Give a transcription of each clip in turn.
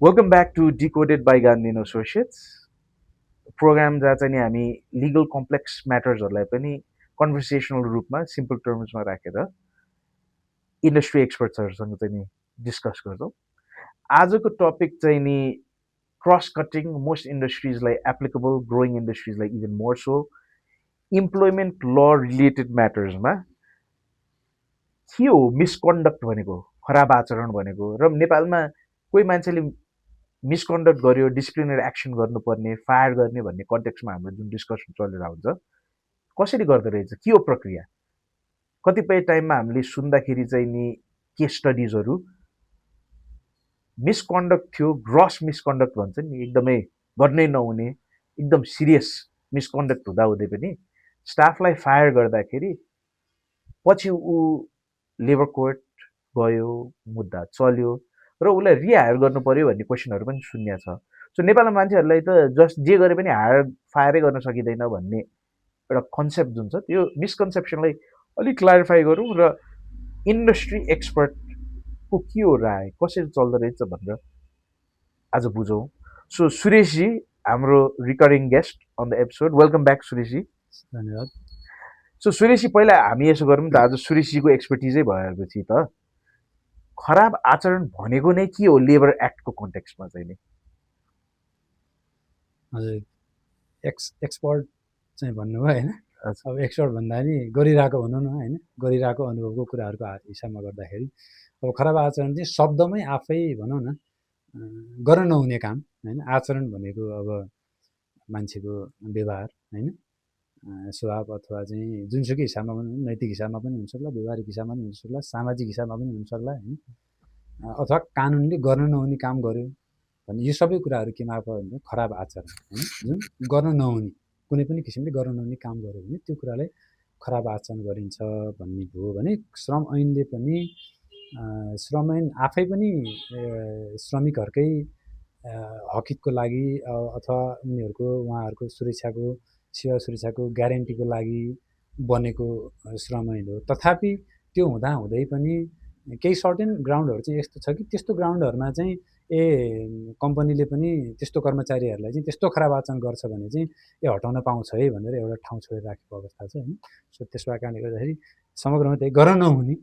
Welcome back to decoded by Gandhi associates program जहाँ चाहिँ नि हामी लिगल कम्प्लेक्स म्याटर्सहरूलाई पनि कन्भर्सेसनल रूपमा सिम्पल टर्म्समा राखेर इन्डस्ट्री एक्सपर्ट्सहरूसँग चाहिँ नि डिस्कस गर्छौँ। आजको टपिक चाहिँ नि क्रस कटिङ मोस्ट इन्डस्ट्रिजलाई एप्लिकेबल ग्रोइङ इन्डस्ट्रिजलाई even more so employment law related म्याटर्समा के हो मिसकन्डक्ट भनेको, खराब आचरण भनेको, र नेपालमा कोही मान्छेले मिसकन्डक्ट गर्यो डिसिप्लिनरी एक्सन गर्नुपर्ने फायर गर्ने भन्ने कन्टेक्स्टमा हाम्रो जुन डिस्कसन चलेर हुन्छ कसरी गर्दो रहेछ, के हो प्रक्रिया। कतिपय टाइममा हामीले सुन्दाखेरि चाहिँ नि केस स्टडिजहरू मिसकन्डक्ट थियो, ग्रस मिसकन्डक्ट भन्छ नि, एकदमै गर्नै नहुने एकदम सिरियस मिसकन्डक्ट हुँदाहुँदै पनि स्टाफलाई फायर गर्दाखेरि पछि ऊ लेबर कोर्ट गयो, मुद्दा चल्यो र उसलाई रिहायर गर्नु पर्यो भन्ने क्वेसनहरू पनि सुन्या छ। सो नेपालमा मान्छेहरूलाई त जस्ट जे गरे पनि हायर फायरै गर्न सकिँदैन भन्ने एउटा कन्सेप्ट जुन छ त्यो मिसकन्सेप्सनलाई अलिक क्लारिफाई गरौँ र इन्डस्ट्री एक्सपर्टको के हो राय, कसरी चल्दो रहेछ भनेर आज बुझौँ। सो सुरेशजी हाम्रो recurring guest on the episode, welcome back Sureshji. धन्यवाद। सो सुरेशजी पहिला हामी यसो गरौँ त, आज सुरेशजीको एक्सपर्टिजै भएपछि त खराब आचरण भनेको नै के हो लेबर एक्टको कन्टेक्स्टमा चाहिँ नि? हजुर, एक्सपर्ट चाहिँ भन्नुभयो होइन। अब एक्सपर्ट भन्दा नि गरिरहेको भनौँ न होइन, गरिरहेको अनुभवको कुराहरूको हिसाबमा गर्दाखेरि अब खराब आचरण चाहिँ शब्दमै आफै भनौँ न गर्न नहुने काम होइन। आचरण भनेको अब मान्छेको व्यवहार होइन, स्वभाव अथवा चाहिँ जुनसुकै हिसाबमा पनि, नैतिक हिसाबमा पनि हुन्छ होला, व्यवहारिक हिसाबमा पनि हुन्छ होला, सामाजिक हिसाबमा पनि हुन्छ होला होइन, अथवा कानुनले गर्न नहुने काम गर्यो भने यो सबै कुराहरू केमा पर्यो भने खराब आचरण होइन। जुन गर्न नहुने, कुनै पनि किसिमले गर्न नहुने काम गर्यो भने त्यो कुरालाई खराब आचरण गरिन्छ भन्ने भयो भने श्रम ऐनले पनि श्रम ऐन आफै पनि श्रमिकहरूकै हकितको लागि अथवा उनीहरूको उहाँहरूको सुरक्षाको, सेवा सुरक्षाको ग्यारेन्टीको लागि बनेको श्रम ऐन हो। तथापि त्यो हुँदाहुँदै पनि केही सर्टेन ग्राउन्डहरू चाहिँ यस्तो छ कि त्यस्तो ग्राउन्डहरूमा चाहिँ कम्पनीले पनि त्यस्तो कर्मचारीहरूलाई चाहिँ त्यस्तो खराब आचरण गर्छ भने चाहिँ हटाउन पाउँछ है भनेर एउटा ठाउँ छोडेर राखेको अवस्था छ होइन। सो त्यसो भएको कारणले गर्दाखेरि समग्रमा त्यही गर्न नहुने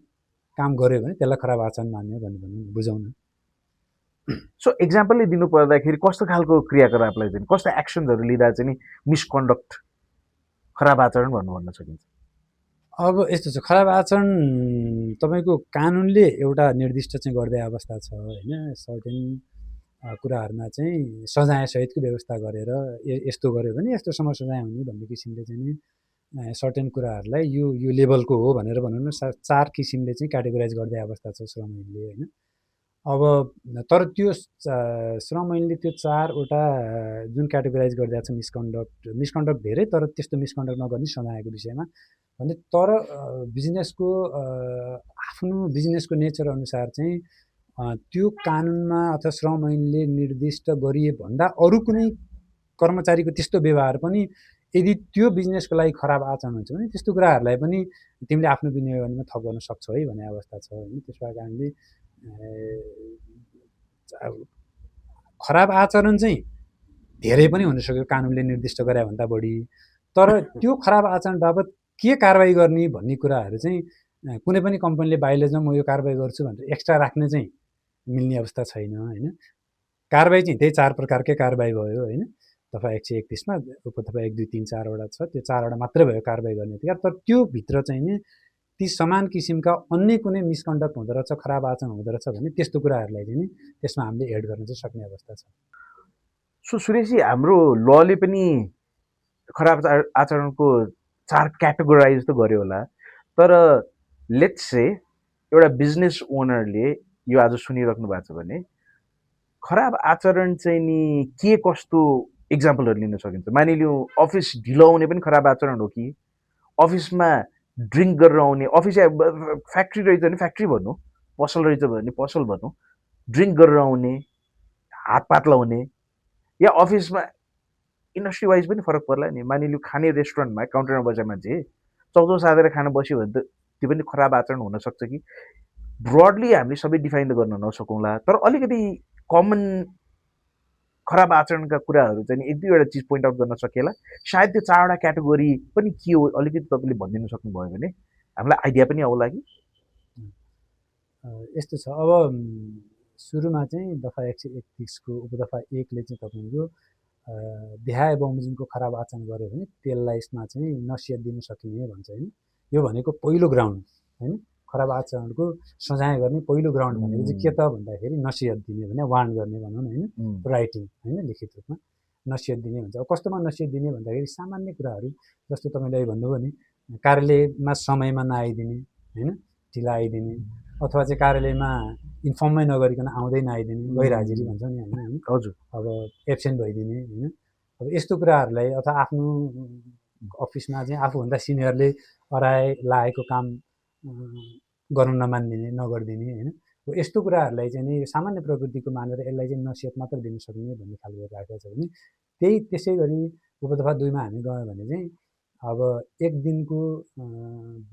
काम गर्यो भने त्यसलाई खराब आचरण मान्यो भन्ने बुझाउन। सो एक्जाम्पलले दिनु पर्दाखेरि कस्तो खालको क्रियाकलापलाई चाहिँ, कस्तो एक्सन्सहरू लिँदा चाहिँ नि मिसकन्डक्ट, खराब आचरण भन्न सकिन्छ? अब यस्तो छ, खराब आचरण तपाईँको कानुनले एउटा निर्दिष्ट चाहिँ गर्दै अवस्था छ होइन। सर्टेन कुराहरूमा चाहिँ सजायसहितको व्यवस्था गरेर यस्तो गर्यो भने यस्तोसम्म सजाय हुने भन्ने किसिमले चाहिँ नि सर्टेन कुराहरूलाई यो लेभलको हो भनेर भनौँ न 4 किसिमले चाहिँ क्याटेगोराइज गर्दै अवस्था छ श्रम ऐनले होइन। अब तर त्यो श्रम ऐनले त्यो 4वटा जुन क्याटेगोराइज गरिदिएको छ मिसकन्डक्ट धेरै, तर त्यस्तो मिसकन्डक्ट नगर्ने सजायको विषयमा भने, तर बिजनेसको आफ्नो बिजनेसको नेचर अनुसार चाहिँ त्यो कानुनमा अथवा श्रम ऐनले निर्दिष्ट गरिए भन्दा अरू कुनै कर्मचारीको त्यस्तो व्यवहार पनि यदि त्यो बिजनेसको लागि खराब आचरण हुन्छ भने त्यस्तो कुराहरूलाई पनि तिमीले आफ्नो विनियोगमा थप गर्न सक्छौ है भन्ने अवस्था छ होइन। त्यस भएको कारणले खराब आचरण चाहिँ धेरै पनि हुनसक्यो कानुनले निर्दिष्ट गरे भन्दा बढी, तर त्यो खराब आचरण बाबत के कारबाही गर्ने भन्ने कुराहरू चाहिँ कुनै पनि कम्पनीले बाइलेजमा म यो कारबाही गर्छु भनेर एक्स्ट्रा राख्न चाहिँ मिल्ने अवस्था छैन होइन। कारबाही चाहिँ त्यही 4 प्रकारकै कारबाही भयो होइन। दफा 131मा उपदफा 1, 2, 3, 4वटा छ, त्यो 4वटा मात्रै भयो कारबाही गर्ने अधिकार। तर त्यो भित्र चाहिँ नि ती समान किसिमका अन्य कुनै मिसकन्डक्ट हुँदो रहेछ, खराब आचरण हुँदो रहेछ भने त्यस्तो कुराहरूलाई चाहिँ नि त्यसमा हामीले एड गर्न चाहिँ सक्ने अवस्था छ। सो सुरेशजी, हाम्रो लले पनि खराब आचरणको 4 क्याटेगोराइज त गर्यो होला, तर लेट्स से एउटा बिजनेस ओनरले यो आज सुनिराख्नु भएको छ भने खराब आचरण चाहिँ नि के कस्तो इक्जाम्पलहरू लिन सकिन्छ? मानिलिउँ अफिस ढिलो आउने पनि खराब आचरण हो कि, अफिसमा ड्रिङ्क गरेर आउने, अफिस फ्याक्ट्री रहेछ भने फ्याक्ट्री भनौँ, पसल रहेछ भने पसल भनौँ, ड्रिङ्क गरेर आउने, हातपात लाउने, या अफिसमा इन्डस्ट्री वाइज पनि फरक पर्ला नि। मानिलिउँ खाने रेस्टुरेन्टमा काउन्टरमा बसेर मान्छे चौधो साधेर खान बस्यो भने त त्यो पनि खराब आचरण हुनसक्छ कि? ब्रोडली हामीले सबै डिफाइन त गर्न नसकौँला, तर अलिकति कमन खराब आचरणका कुराहरू चाहिँ एक दुईवटा चिज पोइन्ट आउट गर्न सकेला सायद त्यो 4वटा क्याटेगोरी पनि के हो अलिकति तपाईँले भनिदिनु सक्नुभयो भने हामीलाई आइडिया पनि आउला कि यस्तो छ अब सुरुमा चाहिँ दफा 131 को उपदफा 1 ले चाहिँ तपाईँको देहाय बमोजिमको खराब आचरण गर्यो भने त्यसलाई यसमा चाहिँ नसिहत दिन सकिने भन्छ होइन यो भनेको पहिलो ग्राउन्ड होइन खराब आचरणको सजाय गर्ने पहिलो ग्राउन्ड भनेको चाहिँ के त भन्दाखेरि नसिहत दिने भने वार्न गर्ने भनौँ न होइन राइटिङ होइन लिखित रूपमा नसिहत दिने भन्छ अब कस्तोमा नसिहत दिने भन्दाखेरि सामान्य कुराहरू जस्तो तपाईँले अहिले भन्नुभयो नि कार्यालयमा समयमा नआइदिने होइन ढिला आइदिने अथवा चाहिँ कार्यालयमा इन्फर्मै नगरिकन आउँदै नआइदिने गैरहाजिरी भन्छ नि होइन हजुर अब एब्सेन्ट भइदिने होइन अब यस्तो कुराहरूलाई अथवा आफ्नो अफिसमा चाहिँ आफूभन्दा सिनियरले अराए लागेको काम गर्नु नमानिदिने नगरिदिने होइन यस्तो कुराहरूलाई चाहिँ नि सामान्य प्रकृतिको मानेर यसलाई चाहिँ नसिहत मात्र दिन सक्ने भन्ने खालको राखेको छ भने त्यही त्यसै गरी उपदफा 2 मा हामी गयौँ भने चाहिँ अब एक दिनको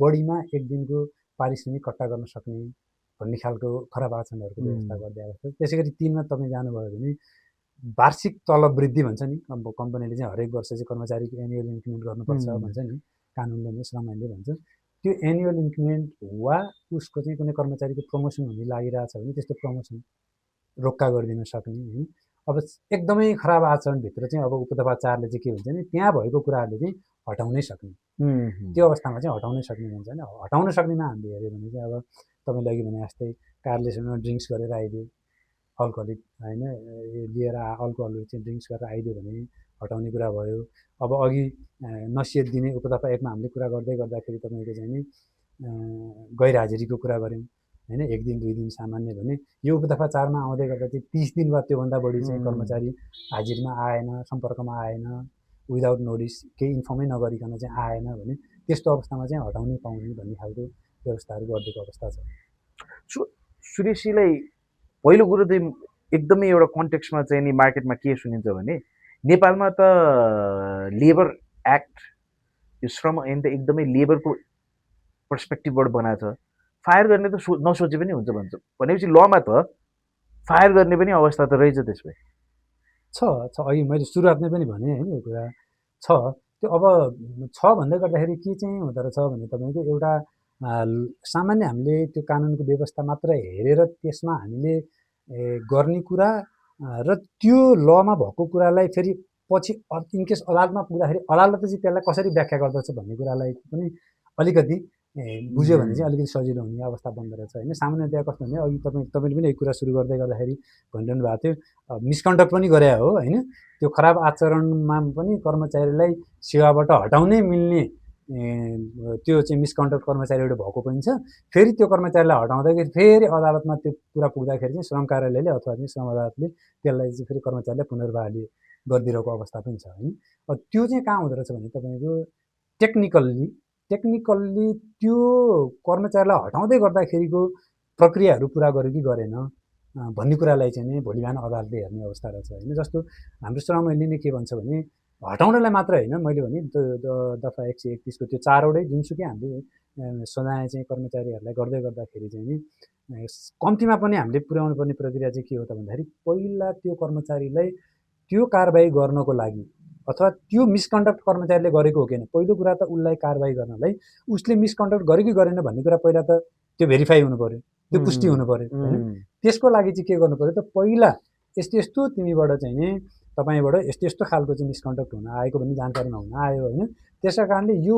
बढीमा एक दिनको पारिश्रमिक कट्टा गर्न सक्ने भन्ने खालको खराब आचरणहरूको व्यवस्था गर्दै आएको छ त्यसै गरी 3 मा तपाईँ जानुभयो भने वार्षिक तलब वृद्धि भन्छ नि कम्पनीले चाहिँ हरेक वर्ष चाहिँ कर्मचारीको एनुअल इन्क्रिमेन्ट गर्नुपर्छ भन्छ नि कानुनले नै श्रम ऐनले भन्छ त्यो एनुअल इन्क्रिमेन्ट वा उसको चाहिँ कुनै कर्मचारीको प्रमोसन हुने लागिरहेछ भने त्यस्तो प्रमोसन रोक्का गरिदिन सक्ने होइन अब एकदमै खराब आचरणभित्र चाहिँ अब उपदफा 4 ले चाहिँ के हुन्छ नि त्यहाँ भएको कुराहरूले चाहिँ हटाउनै सक्ने त्यो अवस्थामा चाहिँ हटाउनै सक्ने भन्छ नि हटाउन सक्नेमा हामीले हेऱ्यो भने चाहिँ अब तपाईँले अघि भने जस्तै कार्यालयसँग ड्रिङ्क्स गरेर आइदियो अल्कोहलिक होइन लिएर अल्कोहलहरू चाहिँ ड्रिङ्क्स गरेर आइदियो भने हटाउने कुरा भयो अब अघि नसिहत दिने उपदफा 1 मा हामीले कुरा गर्दै गर्दाखेरि तपाईँको चाहिँ नि गैरहाजिरीको कुरा गऱ्यौँ होइन 1 दिन 2 दिन सामान्य भने यो उपदफा 4 मा आउँदै गर्दा चाहिँ 30 दिन वा त्योभन्दा बढी चाहिँ कर्मचारी हाजिरमा आएन सम्पर्कमा आएन विदाउट नोटिस केही इन्फर्मै नगरिकन चाहिँ आएन भने त्यस्तो अवस्थामा चाहिँ हटाउनै पाउने भन्ने खालको व्यवस्थाहरू गरिदिएको अवस्था छ सुरेशजीलाई पहिलो कुरो चाहिँ एकदमै एउटा कन्टेक्स्टमा चाहिँ नि मार्केटमा के सुनिन्छ भने नेपालमा त लेबर एक्ट यो श्रम ऐन त एकदमै लेबरको पर्सपेक्टिभबाट बनाएको छ फायर गर्ने त नसोचे पनि हुन्छ भन्छ भनेपछि लमा त फायर गर्ने पनि अवस्था त रहेछ त्यसमा छ अघि मैले सुरुवातमै पनि भने होइन यो कुरा छ त्यो अब छ भन्दै गर्दाखेरि के चाहिँ हुँदो रहेछ भने तपाईँको एउटा सामान्य हामीले त्यो कानुनको व्यवस्था मात्र हेरेर त्यसमा हामीले गर्ने कुरा र त्यो लमा भएको कुरालाई फेरि पछि इनकेस अदालतमा पुग्दाखेरि अदालतले चाहिँ त्यसलाई कसरी व्याख्या गर्दछ भन्ने कुरालाई पनि अलिकति बुझ्यो भने चाहिँ अलिकति सजिलो हुने अवस्था बन्दो रहेछ होइन सामान्यतया कस्तो भने अघि तपाईँले पनि एक कुरा सुरु गर्दै गर्दाखेरि भनिरहनु भएको थियो मिसकन्डक्ट पनि गरे हो होइन त्यो खराब आचरणमा पनि कर्मचारीलाई सेवाबाट हटाउनै मिल्ने त्यो चाहिँ मिसकन्डक्ट कर्मचारीबाट भएको पनि छ फेरि त्यो कर्मचारीलाई हटाउँदाखेरि फेरि अदालतमा त्यो कुरा पुग्दाखेरि चाहिँ श्रम कार्यालयले अथवा चाहिँ श्रम अदालतले त्यसलाई चाहिँ फेरि कर्मचारीलाई पुनर्बहाली गरिदिएको अवस्था पनि छ होइन त्यो चाहिँ कहाँ हुँदो रहेछ भने तपाईँको टेक्निकल्ली त्यो कर्मचारीलाई हटाउँदै गर्दाखेरिको प्रक्रियाहरू पुरा गर्यो कि गरेन भन्ने कुरालाई चाहिँ नि भोलि बिहान अदालतले हेर्ने अवस्था रहेछ होइन जस्तो हाम्रो श्रम ऐनले नै के भन्छ भने हटाउनलाई मात्र होइन मैले भने दफा 131 को त्यो 4वटै जुनसुकै हामीले सजाय चाहिँ कर्मचारीहरूलाई गर्दै गर्दाखेरि चाहिँ नि कम्तीमा पनि हामीले पुर्याउनु पर्ने प्रक्रिया चाहिँ के हो त भन्दाखेरि पहिला त्यो कर्मचारीलाई त्यो कारबाही गर्नको लागि अथवा त्यो मिसकन्डक्ट कर्मचारीले गरेको हो कि होइन पहिलो कुरा त उसलाई कारबाही गर्नलाई उसले मिसकन्डक्ट गर्यो कि गरेन भन्ने कुरा पहिला त त्यो भेरिफाई हुनु पर्यो त्यो पुष्टि हुनु पर्यो होइन त्यसको लागि चाहिँ के गर्नु पर्यो त पहिला यस्तो यस्तो तिमीबाट चाहिँ नि तपाईँबाट यस्तो यस्तो खालको चाहिँ मिसकन्डक्ट हुन आएको भन्ने जानकारी नहुन आयो होइन त्यसै कारणले यो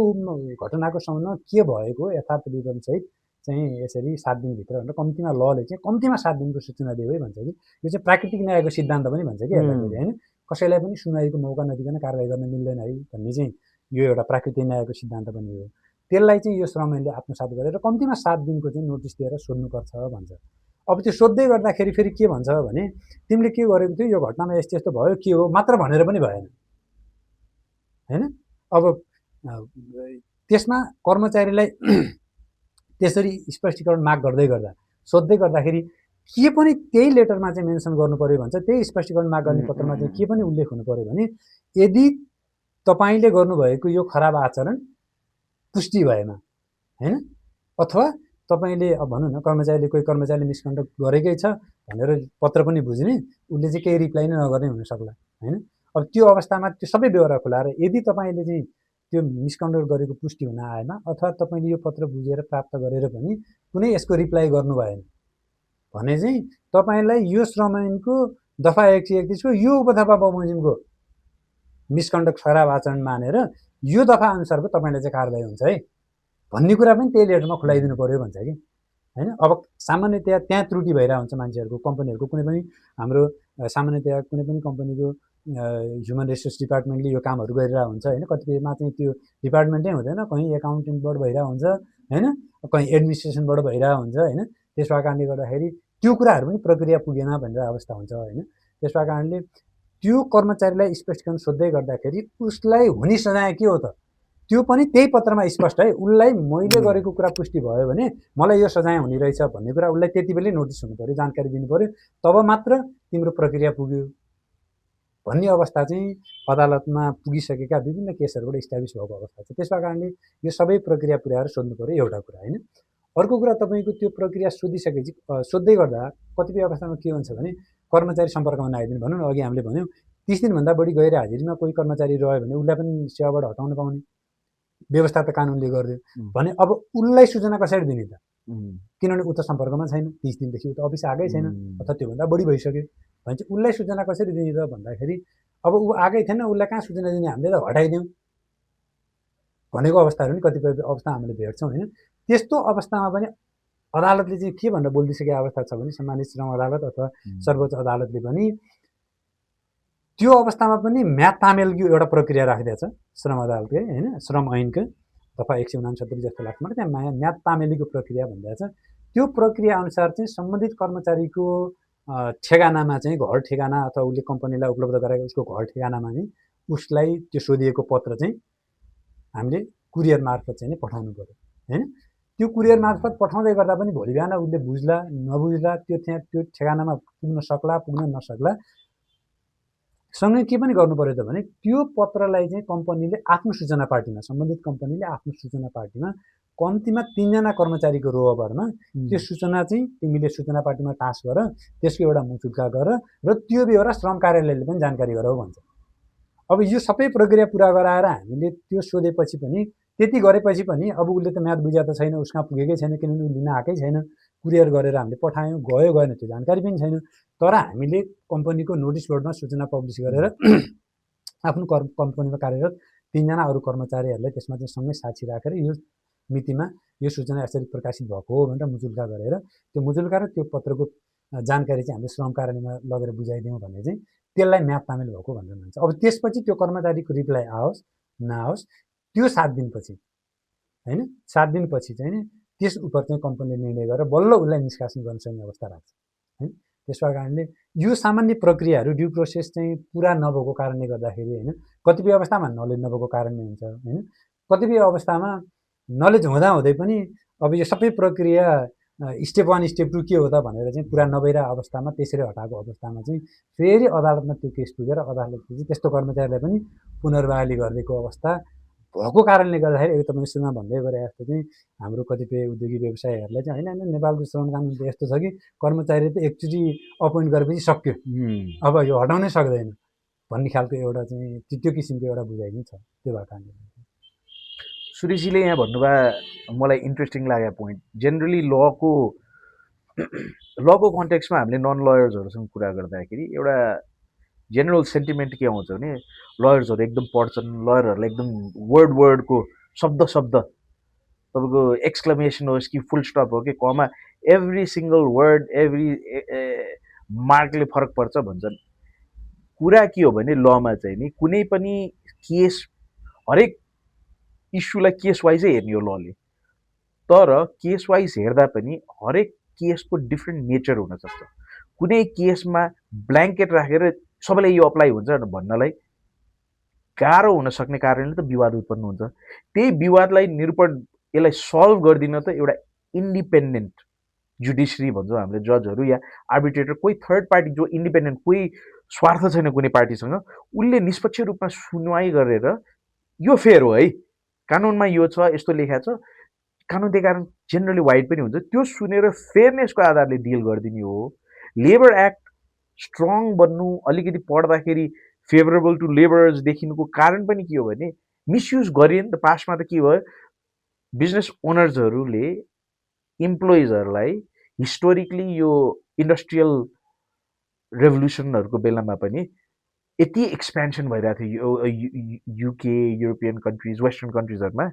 घटनाको सम्बन्धमा के भएको यथार्थ विवरणसहित चाहिँ यसरी 7 दिनभित्र भनेर कम्तीमा लले चाहिँ कम्तीमा 7 दिनको सूचना दियो है भन्छ कि यो चाहिँ प्राकृतिक न्यायको सिद्धान्त पनि भन्छ कि होइन कसैलाई पनि सुनाइको मौका नदिकन कारबाही गर्न मिल्दैन है भन्ने चाहिँ यो एउटा प्राकृतिक न्यायको सिद्धान्त पनि हो त्यसलाई चाहिँ यो श्रम ऐनले आत्मसात गरेर कम्तीमा 7 दिनको चाहिँ नोटिस दिएर सोध्नुपर्छ भन्छ अब त्यो सोध्दै गर्दाखेरि फेरि के भन्छ भने तिमीले के गरेको थियो यो घटनामा यस्तो यस्तो भयो के हो मात्र भनेर पनि भएन हैन अब त्यसमा कर्मचारीलाई त्यसरी स्पष्टीकरण माग गर्दै गर्दा सोध्दै गर्दाखेरि के पनि त्यही लेटरमा चाहिँ मेन्सन गर्नु पर्यो भन्छ त्यही स्पष्टीकरण माग गर्ने पत्रमा चाहिँ के पनि उल्लेख हुनु पर्यो भने यदि तपाईले गर्नुभएको यो खराब आचरण पुष्टि भएमा हैन अथवा तपाईले अब भनौं न कर्मचारीले कोही कर्मचारीले मिसकन्डक्ट गरेकै छ भनेर पत्र पनि बुझ्ने, उसले चाहिँ केही रिप्लाई नै नगर्ने हुनसक्ला होइन। अब त्यो अवस्थामा त्यो सबै बेहोरा खुलाएर यदि तपाईँले चाहिँ त्यो मिसकन्डक्ट गरेको पुष्टि हुन आएन अथवा तपाईँले यो पत्र बुझेर प्राप्त गरेर पनि कुनै यसको रिप्लाई गर्नु भएन भने चाहिँ तपाईँलाई यो श्रम ऐनको दफा 131 को यो उपदफा बमोजिमको मिसकन्डक्ट खराब आचरण मानेर यो दफा अनुसारको तपाईँले चाहिँ कारबाही हुन्छ है भन्ने कुरा पनि त्यही लेटरमा खुलाइदिनु पर्यो भन्छ कि होइन। अब सामान्यतया त्यहाँ त्रुटि भइरहेको हुन्छ मान्छेहरूको, कम्पनीहरूको कुनै पनि हाम्रो सामान्यतया कुनै पनि कम्पनीको ह्युमन रिसोर्स डिपार्टमेन्टले यो कामहरू गरिरहेको हुन्छ होइन। कतिपयमा चाहिँ त्यो डिपार्टमेन्टै हुँदैन, कहीँ एकाउन्टेन्टबाट भइरहेको हुन्छ होइन, कहीँ एडमिनिस्ट्रेसनबाट भइरहेको हुन्छ होइन। त्यस कारणले गर्दाखेरि त्यो कुराहरू पनि प्रक्रिया पुगेन भनेर अवस्था हुन्छ होइन। त्यस कारणले त्यो कर्मचारीलाई स्पष्टीकरण सोध्दै गर्दाखेरि उसलाई हुने सजाय के हो त त्यो पनि त्यही पत्रमा स्पष्ट है। उसलाई मैले गरेको कुरा पुष्टि भयो भने मलाई यो सजाय हुने रहेछ भन्ने कुरा उसलाई त्यति बेलै नोटिस हुनु पर्यो, जानकारी दिनु पर्यो, तब मात्र तिम्रो प्रक्रिया पुग्यो भन्ने अवस्था चाहिँ अदालतमा पुगिसकेका विभिन्न केसहरूबाट इस्टाब्लिस भएको अवस्था छ। त्यसका कारणले यो सबै प्रक्रिया पुर्याएर सोध्नु पर्यो एउटा कुरा होइन। अर्को कुरा तपाईँको त्यो प्रक्रिया सोधिसकेपछि सोध्दै गर्दा कतिपय अवस्थामा के हुन्छ भने कर्मचारी सम्पर्कमा नआइदिनु। भनौँ न अघि हामीले भन्यौँ 30 दिनभन्दा बढी गैर हाजिरीमा कोही कर्मचारी रह्यो भने उसलाई पनि सेवाबाट हटाउन पाउने व्यवस्था त कानुनले गरिदियो भने अब उसलाई सूचना कसरी दिने त, किनभने ऊ त सम्पर्कमा छैन, 30 दिनदेखि ऊ त अफिस आएकै छैन अथवा त्योभन्दा बढी भइसक्यो भने चाहिँ उसलाई सूचना कसरी दिने त भन्दाखेरि अब ऊ आएकै थिएन, उसलाई कहाँ सूचना दिने, हामीले त हटाइदिउँ भनेको अवस्थाहरू पनि कतिपय अवस्था हामीले भेट्छौँ होइन। त्यस्तो अवस्थामा पनि अदालतले चाहिँ के भनेर बोलिदिइसकेको अवस्था छ भने सम्मानित श्रम अदालत अथवा सर्वोच्च अदालतले पनि त्यो अवस्थामा पनि म्याद तामेलको एउटा प्रक्रिया राखिदिएको छ श्रम अदालतले होइन। श्रम ऐनको दफा 169 जस्तो लाग्छ मलाई, त्यहाँ म्याद तामेलीको प्रक्रिया भनिदिएको छ। त्यो प्रक्रिया अनुसार चाहिँ सम्बन्धित कर्मचारीको ठेगानामा चाहिँ घर ठेगाना अथवा उसले कम्पनीलाई उपलब्ध गराएको उसको घर ठेगानामा चाहिँ उसलाई त्यो सोधिएको पत्र चाहिँ हामीले कुरियर मार्फत चाहिँ पठाउनु पर्यो होइन। त्यो कुरियर मार्फत पठाउँदै गर्दा पनि भोलि बिहान उसले बुझ्ला नबुझ्ला त्यो ठेगानामा पुग्न सक्ला पुग्न नसक्ला, सँगै के पनि गर्नु पर्यो त भने त्यो पत्रलाई चाहिँ कम्पनीले आफ्नो सूचना पार्टीमा सम्बन्धित कम्पनीले आफ्नो सूचना पार्टीमा कम्तीमा 3 जना कर्मचारीको रोअबरमा त्यो सूचना चाहिँ तिमीले सूचना पार्टीमा टाँस गर, त्यसको एउटा मुचुल्का गर र त्यो बेहोरा श्रम कार्यालयले पनि जानकारी गराऊ भन्छ। अब यो सबै प्रक्रिया पुरा गराएर हामीले त्यो सोधेपछि पनि त्यति गरेपछि पनि अब उसले त म्याद बुझ्या त छैन, उसकहाँ पुगेकै छैन, किनभने ऊ लिन आएकै छैन, कुरियर गरेर हामीले पठायौँ, गयो गएन त्यो जानकारी पनि छैन। तर हामीले कम्पनीको नोटिस बोर्डमा सूचना पब्लिस गरेर आफ्नो कम्पनीमा कार्यरत 3 जना अरू कर्मचारीहरूलाई त्यसमा चाहिँ सँगै साक्षी राखेर यो मितिमा यो सूचना यसरी प्रकाशित भएको हो भनेर मुचुल्का गरेर त्यो मुचुल्का र त्यो पत्रको जानकारी चाहिँ हामीले श्रम कार्यालयमा लगेर बुझाइदियौँ भने चाहिँ त्यसलाई म्याद तामेल भएको भनेर भन्छ। अब त्यसपछि त्यो कर्मचारीको रिप्लाई आओस् नआओस् त्यो 7 दिनपछि होइन, 7 दिनपछि चाहिँ त्यस उप चाहिँ कम्पनीले निर्णय गरेर बल्ल उसलाई निष्कासन गर्न सक्ने अवस्था राख्छ होइन। त्यसका कारणले यो सामान्य प्रक्रियाहरू ड्यु प्रोसेस चाहिँ पुरा नभएको कारणले गर्दाखेरि होइन, कतिपय अवस्थामा नलेज नभएको कारणले हुन्छ होइन, कतिपय अवस्थामा नलेज हुँदाहुँदै पनि अब यो सबै प्रक्रिया स्टेप 1 स्टेप 2 के हो त भनेर चाहिँ पुरा नभइरहेको अवस्थामा त्यसरी हटाएको अवस्थामा चाहिँ फेरि अदालतमा त्यो केस पुगेर अदालतले चाहिँ त्यस्तो कर्मचारीलाई पनि पुनर्बहाली गरिदिएको अवस्था भएको कारणले गर्दाखेरि यो तपाईँ सुरुमा भन्दै गरे जस्तो चाहिँ हाम्रो कतिपय उद्योगी व्यवसायहरूलाई चाहिँ होइन नेपालको श्रम कानुन त यस्तो छ कि कर्मचारी त एकचोटि अपोइन्ट गरेपछि सक्यो, अब यो हटाउनै सक्दैन भन्ने खालको एउटा चाहिँ त्यो किसिमको एउटा बुझाइ नै छ। त्यो भएको कारणले सुरेशजीले यहाँ भन्नुभयो मलाई इन्ट्रेस्टिङ लाग्यो पोइन्ट। जेनरली लको कन्टेक्स्टमा हामीले नन लयर्सहरूसँग कुरा गर्दाखेरि एउटा जेनरल सेन्टिमेन्ट के आउँछ भने लयर्सहरू एकदम पढ्छन्, लयरहरूलाई एकदम वर्डको शब्द तपाईँको एक्सक्लमेसन होस् कि फुल स्टप हो कि comma every single word every मार्कले फरक पर्छ भन्छन्। कुरा के हो भने लमा चाहिँ नि कुनै पनि केस हरेक इस्युलाई केस वाइजै हेर्ने हो लले, तर केस वाइज हेर्दा पनि हरेक केसको डिफ्रेन्ट नेचर हुनसक्छ। कुनै केसमा ब्ल्याङ्केट राखेर सबैलाई यो अप्लाई हुन्छ भन्नलाई गाह्रो हुन सक्ने कारणले त विवाद उत्पन्न हुन्छ। त्यही विवादलाई निरूपण यसलाई सल्भ गरिदिन त एउटा इन्डिपेन्डेन्ट जुडिसियरी भन्छौँ हामीले, जजहरू या आर्बिट्रेटर, कोही थर्ड पार्टी जो इन्डिपेन्डेन्ट, कोही स्वार्थ छैन कुनै पार्टीसँग, उसले निष्पक्ष रूपमा सुनवाई गरेर यो फेयर हो है, कानुनमा यो छ, यस्तो लेखा छ, कानुन त्यही कारण जेनरली वाइड पनि हुन्छ, त्यो सुनेर फेयरनेसको आधारले डिल गरिदिने हो। लेबर एक्ट स्ट्रङ बन्नु अलिकति पढ्दाखेरि फेभरेबल टु लेबरर्स देखिनुको कारण पनि के हो भने मिसयुज गरियो नि त। पास्टमा त के भयो, बिजनेस ओनर्सहरूले इम्प्लोइजहरूलाई हिस्टोरिकली यो इन्डस्ट्रियल रेभोल्युसनहरूको बेलामा पनि यति एक्सपेन्सन भइरहेको थियो युके, युरोपियन कन्ट्रिज, वेस्टर्न कन्ट्रिजहरूमा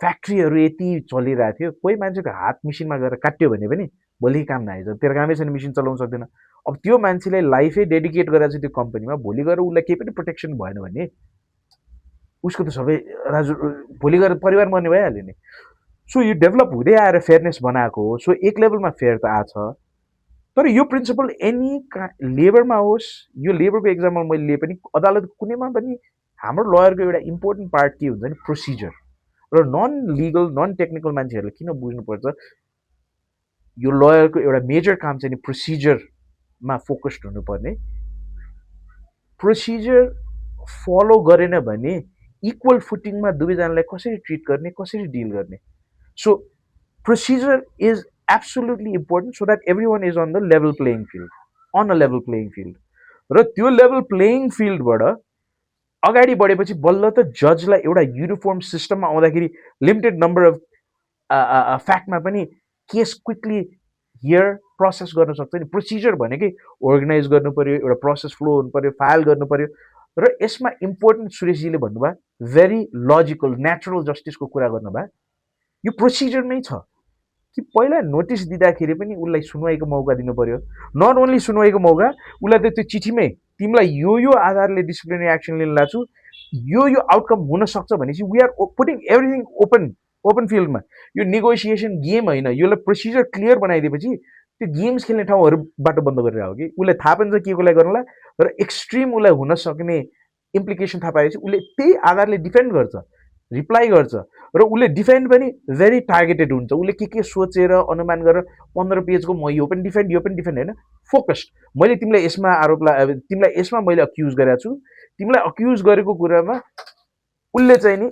फ्याक्ट्रीहरू यति चलिरहेको थियो, कोही मान्छेको हात मिसिनमा गएर काट्यो भने पनि भोलि काम नआइज, तेरो कामै छैन, मिसिन चलाउन सक्दैन। अब त्यो मान्छेलाई लाइफै डेडिकेट गरेर चाहिँ त्यो कम्पनीमा भोलि गएर उसलाई केही पनि प्रोटेक्सन भएन भने उसको त सबै भोलि गएर परिवार मर्ने भइहाल्यो नि। सो यो डेभलप हुँदै आएर फेयरनेस बनाएको हो। सो एक लेभलमा फेयर त आछ, तर यो प्रिन्सिपल एनी लेबरमा होस्, यो लेबरको एक्जाम्पल मैले लिए पनि अदालत कुनैमा पनि हाम्रो लयरको एउटा इम्पोर्टेन्ट पार्ट के हुन्छ नि प्रोसिजर। र नन लिगल नन टेक्निकल मान्छेहरूले किन बुझ्नुपर्छ, यो लयरको एउटा मेजर काम चाहिँ नि प्रोसिजरमा फोकस्ड हुनुपर्ने। प्रोसिजर फलो गरेन भने इक्वल फुटिङमा दुवैजनालाई कसरी ट्रिट गर्ने, कसरी डिल गर्ने। So procedure is absolutely important so that everyone is on the level playing field, on a level playing field. र त्यो लेभल प्लेइङ फिल्डबाट अगाडि बढेपछि बल्ल त जजलाई एउटा युनिफर्म सिस्टममा आउँदाखेरि लिमिटेड नम्बर अफ फ्याक्टमा पनि केस क्विकली हियर प्रोसेस गर्न सक्छ नि। प्रोसिजर भनेकै अर्गनाइज गर्नु पर्यो, एउटा प्रोसेस फ्लो हुनु पर्यो, फाइल गर्नु पर्यो। र यसमा इम्पोर्टेन्ट सुरेशजीले भन्नुभयो भेरी लजिकल नेचुरल जस्टिसको कुरा गर्नुभयो, यो प्रोसिजरमै छ कि पहिला नोटिस दिँदाखेरि पनि उसलाई सुनवाईको मौका दिनु पर्यो। नट ओन्ली सुनवाईको मौका, उसलाई त त्यो चिठीमै तिमीलाई यो आधारले डिसिप्लिनरी एक्सन लिन लाग्छु, यो आउटकम हुन सक्छ भनेपछि we are putting everything open फिल्डमा। यो नेगोसिएसन गेम होइन, यसलाई प्रोसिजर क्लियर बनाइदिएपछि त्यो गेम्स खेल्ने ठाउँहरूबाट बन्द गरेर हो कि उसले थाहा पनि छ के कसलाई गर्नुलाई, र एक्सट्रिम उसलाई हुन सक्ने इम्प्लिकेसन थाहा पाएपछि उसले त्यही आधारले डिफेन्ड गर्छ, रिप्लाई गर्छ। र उसले डिफेन्ड पनि भेरी टार्गेटेड हुन्छ, उसले के सोचेर अनुमान गरेर 15 पेजको म यो पनि डिफेन्ड होइन, फोकस्ड। मैले तिमीलाई यसमा तिमीलाई यसमा मैले अक्युज गरेको छु, तिमीलाई अक्युज गरेको कुरामा उसले चाहिँ नि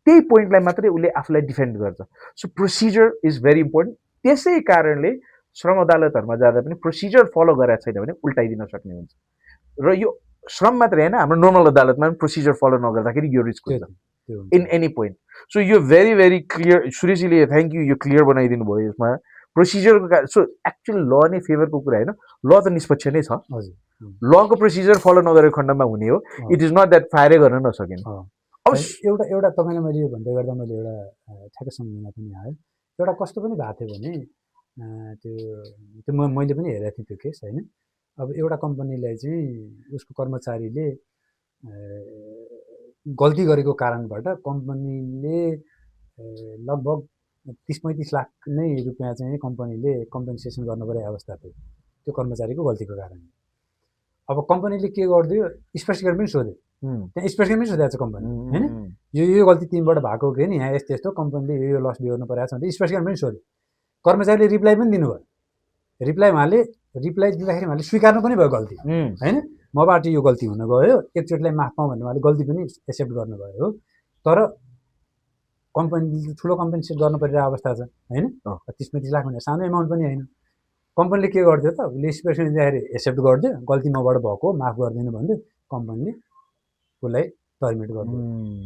त्यही पोइन्टलाई मात्रै उसले आफूलाई डिफेन्ड गर्छ। So procedure is very important. त्यसै कारणले श्रम अदालतहरूमा जाँदा पनि प्रोसिजर फलो गरेको छैन भने उल्टाइदिन सक्ने हुन्छ। र यो श्रम मात्रै होइन, हाम्रो नर्मल अदालतमा पनि प्रोसिजर फलो नगर्दाखेरि यो रिस्क हुन्छ इन एनी पोइन्ट। सो यो भेरी भेरी क्लियर, सुरेशजीले थ्याङ्क यू, यो क्लियर बनाइदिनु भयो यसमा प्रोसिजरको। सो एक्चुअल ल नै फेभरको कुरा होइन, ल त निष्पक्ष नै छ, लको प्रोसिजर फलो नगरेको खण्डमा हुने हो। इट इज नट द्याट फायरै गर्न नसकिने। अब एउटा तपाईँलाई मैले यो भन्दै गर्दा मैले एउटा ठ्याक्क सम्झना पनि आयो। एउटा कस्तो पनि भएको थियो भने त्यो मैले पनि हेरेको थिएँ त्यो केस होइन। अब एउटा कम्पनीलाई चाहिँ उसको कर्मचारीले गल्ती गरेको कारणबाट कम्पनीले लगभग 30-35 लाख नै रुपियाँ चाहिँ कम्पनीले कम्पेन्सेसन गर्नुपर्ने अवस्था थियो त्यो कर्मचारीको गल्तीको कारणले। अब कम्पनीले के गरिदियो, स्पष्टीकरण पनि सोध्यो, त्यहाँ स्पष्टीकरण पनि सोधेको छ कम्पनी होइन, यो गल्ती तिमीबाट भएको हो कि नि, यहाँ यस्तो कम्पनीले यो लस बिहोर्नु परेको छ भने स्पष्टीकरण पनि सोध्यो। कर्मचारीले रिप्लाई पनि दिनुभयो। रिप्लाई दिँदाखेरि उहाँले स्वीकार्नु पनि भयो गल्ती होइन, मबाट यो गल्ती हुन गयो, एकचोटिलाई माफ पाऊँ भन्ने उहाँले गल्ती पनि एक्सेप्ट गर्नुभयो हो। तर कम्पनीले ठुलो कम्पेन्सेट गर्नु परिरहेको अवस्था छ होइन, 30-35 लाख भनेर सानो एमाउन्ट पनि होइन। कम्पनीले के गरिदियो त, उसले स्पेसिफिक दिँदाखेरि एक्सेप्ट गरिदियो, गल्ती मबाट भएको माफ गरिदिनु भन्यो, कम्पनीले उसलाई टर्मिनेट गरिदियो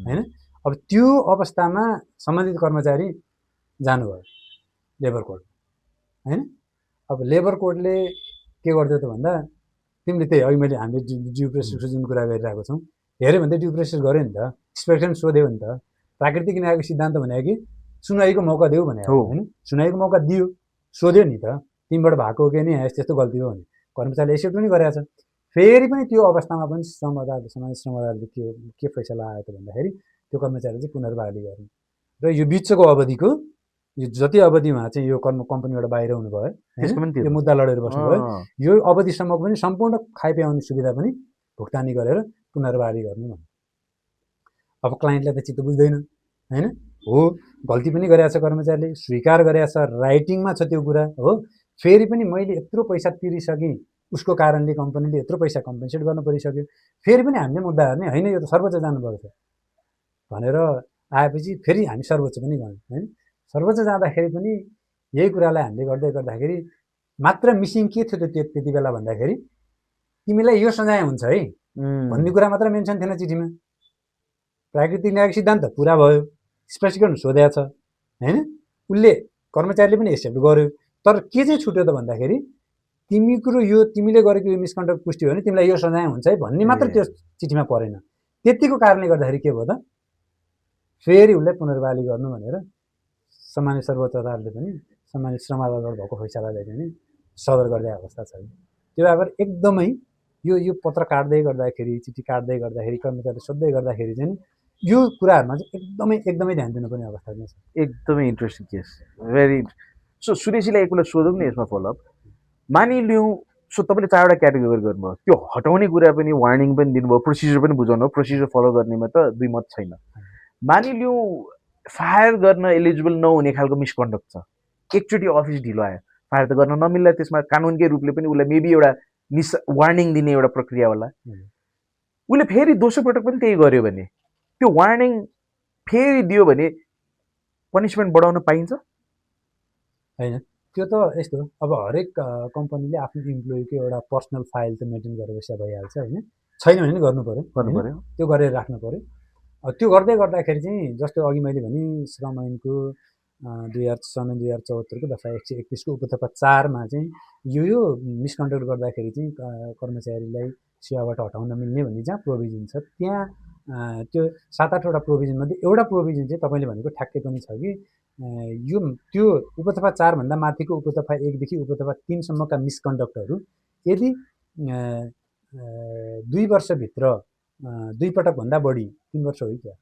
होइन। अब त्यो अवस्थामा सम्बन्धित कर्मचारी जानुभयो लेबर कोर्ट होइन। अब लेबर कोर्टले के गरिदियो त भन्दा, तिमीले त्यही अघि मैले हामीले ड्यु प्रोसेसको जुन कुरा गरिरहेको छौँ, हेऱ्यो भने त ड्यु प्रोसेस गऱ्यो नि त, स्पेक्ट्रम सोध्यो नि त। प्राकृतिक न्यायको सिद्धान्त भने कि सुनवाईको मौका देऊ भने होइन, सुनवाईको मौका दियो, सोध्यो नि त तिमीबाट भएको हो कि नि, यस्तो गल्ती हो भने कर्मचारीले एक्सेप्ट पनि गरेको छ। फेरि पनि त्यो अवस्थामा पनि श्रम अदालतले के फैसला आयो त भन्दाखेरि त्यो कर्मचारीले चाहिँ पुनर्बहाली गर्ने र यो बिचको अवधिको यो जति अवधिमा चाहिँ यो कम्पनीबाट बाहिर हुनुभयो, यो मुद्दा लडेर बस्नुभयो, यो अवधिसम्मको पनि सम्पूर्ण खाइपाउने सुविधा पनि भुक्तानी गरेर पुनर्बहाली गर्नु भन्नु। अब क्लाइन्टलाई त चित्त बुझ्दैन होइन, हो गल्ती पनि गरेको छ कर्मचारीले, स्वीकार गरेको छ, राइटिङमा छ त्यो कुरा हो। फेरि पनि मैले यत्रो पैसा तिरिसकेँ, उसको कारणले कम्पनीले यत्रो पैसा कम्पेन्सेट गर्न परिसक्यो, फेरि पनि हामीले मुद्दा हेर्ने होइन, यो त सर्वोच्च जानुपर्छ भनेर आएपछि फेरि हामी सर्वोच्च पनि गयौँ होइन। सर्वोच्च जाँदाखेरि पनि यही कुरालाई हामीले गर्दाखेरि मात्र मिसिङ के थियो त त्यति बेला भन्दाखेरि तिमीलाई यो सजाय हुन्छ है भन्ने कुरा मात्र मेन्सन थिएन चिठीमा। प्राकृतिक न्यायिक सिद्धान्त पुरा भयो, स्पष्टीकरण सोधेको छ होइन, उसले कर्मचारीले पनि एक्सेप्ट गर्यो। तर के चाहिँ छुट्यो त भन्दाखेरि तिमीले गरेको यो मिसकन्डक्ट पुष्टि हो भने तिमीलाई यो सजाय हुन्छ है भन्ने मात्र त्यो चिठीमा परेन। त्यतिको कारणले गर्दाखेरि के भयो त फेरि उसलाई पुनर्बहाली गर्नु भनेर सम्मानित सर्वोच्च अदालतले पनि सम्मानित श्रम अदालतबाट भएको फैसलालाई पनि सदर गर्ने अवस्था छ। त्यो भएर एकदमै यो पत्र काट्दै गर्दाखेरि चिठी काट्दै गर्दाखेरि कर्मचारी सोध्दै गर्दाखेरि चाहिँ यो कुराहरुमा चाहिँ एकदमै ध्यान दिनुपर्ने अवस्था छ। एकदमै इन्ट्रेस्टिङ केस, भेरी। सो सुरेशजीलाई एक कुरा सोधौँ न यसमा फलोअप। मानिलिउँ सो तपाईँले 4वटा क्याटेगोरी गर्नुभयो, त्यो हटाउने कुरा पनि वार्निङ पनि दिनुभयो, प्रोसिजर पनि बुझाउनु, प्रोसिजर फलो गर्नेमा त दुई मत छैन। मानिलिउँ फायर गर्न एलिजिबल नहुने खालको मिसकन्डक्ट छ, एकचोटि अफिस ढिलो आयो, फायर त गर्न नमिल्ला, त्यसमा कानुनकै रूपले पनि उसलाई मेबी एउटा वार्निङ दिने एउटा प्रक्रिया होला। उसले फेरि दोस्रो पटक पनि त्यही गर्यो भने त्यो वार्निङ फेरि दियो भने पनिसमेन्ट बढाउन पाइन्छ होइन? त्यो त यस्तो, अब हरेक कम्पनीले आफ्नो इम्प्लोइको एउटा पर्सनल फाइल त मेन्टेन गरेर बस्या भइहाल्छ होइन, छैन भने नि गर्नु पर्यो, त्यो गरेर राख्नु पर्यो। त्यो गर्दै गर्दाखेरि चाहिँ जस्तो अघि मैले भने श्रम ऐनको 2074 को दफा 131 को उपतपा 4 मा चाहिँ यो मिसकन्डक्ट गर्दाखेरि चाहिँ कर्मचारीलाई सेवाबाट हटाउन मिल्ने भन्ने जहाँ प्रोभिजन छ, त्यहाँ त्यो 7-8वटा प्रोभिजन मध्ये एउटा प्रोभिजन चाहिँ तपाईँले भनेको ठ्याक्कै पनि छ कि त्यो उपतपा 4 भन्दा माथिको उपतपा 1 देखि उपतपा 3 सम्मका मिसकन्डक्टहरू यदि 2 वर्षभित्र 2 पटक भन्दा बढी, 3 वर्ष हो क्या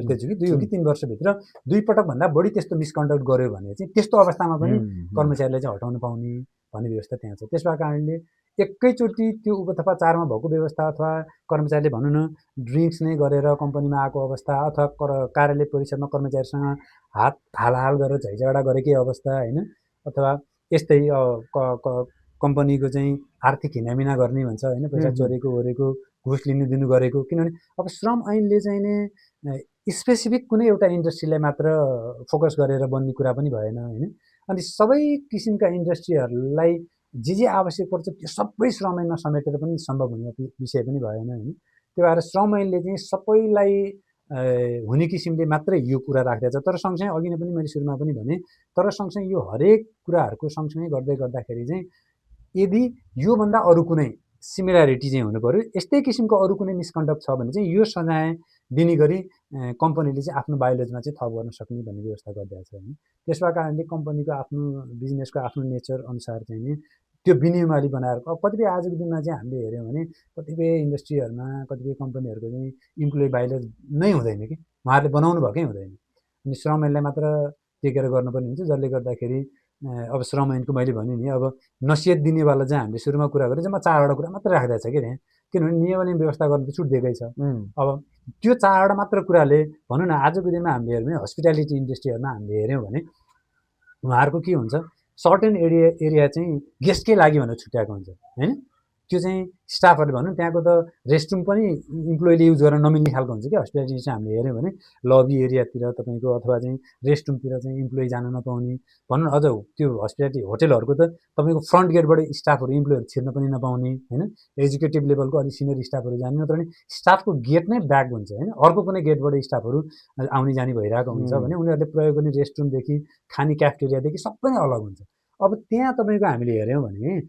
कि 2 हो कि 3 वर्षभित्र 2 पटक भन्दा बढी त्यस्तो मिसकन्डक्ट गर्यो भने चाहिँ त्यस्तो अवस्थामा पनि कर्मचारीलाई चाहिँ हटाउन पाउने भन्ने व्यवस्था त्यहाँ छ। त्यसका कारणले एकैचोटि त्यो उपतपा 4 मा भएको व्यवस्था अथवा कर्मचारीले भनौँ न ड्रिङ्क्स नै गरेर कम्पनीमा आएको अवस्था अथवा कार्यालय परिसरमा कर्मचारीसँग हाल गरेर झैझगडा गरेकै अवस्था होइन, अथवा यस्तै कम्पनीको चाहिँ आर्थिक हिनामिना गर्ने भन्छ होइन, पैसा चोरेको ओरेको घुस लिनु दिनु गरेको। किनभने अब श्रम ऐनले चाहिँ नि स्पेसिफिक कुनै एउटा इन्डस्ट्रीलाई मात्र फोकस गरेर बन्ने कुरा पनि भएन होइन। अनि सबै किसिमका इन्डस्ट्रीहरूलाई जे आवश्यक पर्छ त्यो सबै श्रम ऐनमा समेटेर पनि सम्भव हुने विषय पनि भएन होइन। त्यो भएर श्रम ऐनले चाहिँ सबैलाई हुने किसिमले मात्रै यो कुरा राख्दैछ। तर सँगसँगै अघि नै पनि मैले सुरुमा पनि भने, तर सँगसँगै यो हरेक कुराहरूको सँगसँगै गर्दै गर्दाखेरि चाहिँ यदि योभन्दा अरू कुनै सिमिल्यारिटी चाहिँ हुनु पर्यो, यस्तै किसिमको अरू कुनै मिसकन्डक्ट छ भने चाहिँ यो सजाय दिने गरी कम्पनीले चाहिँ आफ्नो बायोलोजीमा चाहिँ थप गर्न सक्ने भन्ने व्यवस्था गरिदिएको छ होइन। त्यसका कारणले कम्पनीको आफ्नो बिजनेसको आफ्नो नेचर अनुसार चाहिँ नि त्यो विनियमावली बनाएर कतिपय आजको दिनमा चाहिँ हामीले हेऱ्यौँ भने कतिपय इन्डस्ट्रीहरूमा कतिपय कम्पनीहरूको चाहिँ इम्प्लोइ बायोलोज नै हुँदैन कि उहाँहरूले बनाउनु भएकै हुँदैन। अनि श्रम ऐनलाई मात्र टेकेर गर्नुपर्ने हुन्छ, जसले गर्दाखेरि अब श्रम ऐनको मैले भने नि अब नसिहत दिनेवाला चाहिँ हामीले सुरुमा कुरा गरेँ जम्मा 4वटा कुरा मात्र राख्दैछ कि त्यहाँ, किनभने नियमले व्यवस्था गर्नु त छुट दिएकै छ। अब त्यो 4वटा मात्र कुराले भनौँ न आजको दिनमा हामीले हेऱ्यौँ भने हस्पिटालिटी इन्डस्ट्रीहरूमा हामीले हेऱ्यौँ भने उहाँहरूको के हुन्छ, सर्टेन एरिया चाहिँ गेस्टकै लागि भनेर छुट्याएको हुन्छ होइन। त्यो चाहिँ स्टाफहरूले भनौँ त्यहाँको त रेस्टरुम पनि इम्प्लोइले युज गर्न नमिल्ने खालको हुन्छ क्या हस्पिटालिटी चाहिँ हामीले हेऱ्यौँ भने लबी एरियातिर तपाईँको अथवा चाहिँ रेस्टरुमतिर चाहिँ इम्प्लोइ जान नपाउने भनौँ। अझ त्यो हस्पिटालिटी होटेलहरूको त तपाईँको फ्रन्ट गेटबाट स्टाफहरू इम्प्लोइहरू छिर्न पनि नपाउने होइन, एक्जिक्युटिभ लेभलको अलिक सिनियर स्टाफहरू जाने, नत्र भने स्टाफको गेट नै ब्याक हुन्छ होइन, अर्को कुनै गेटबाट स्टाफहरू आउने जाने भइरहेको हुन्छ भने उनीहरूले प्रयोग गर्ने रेस्टरुमदेखि खाने क्याफेटेरियादेखि सबै नै अलग हुन्छ। अब त्यहाँ तपाईँको हामीले हेऱ्यौँ भने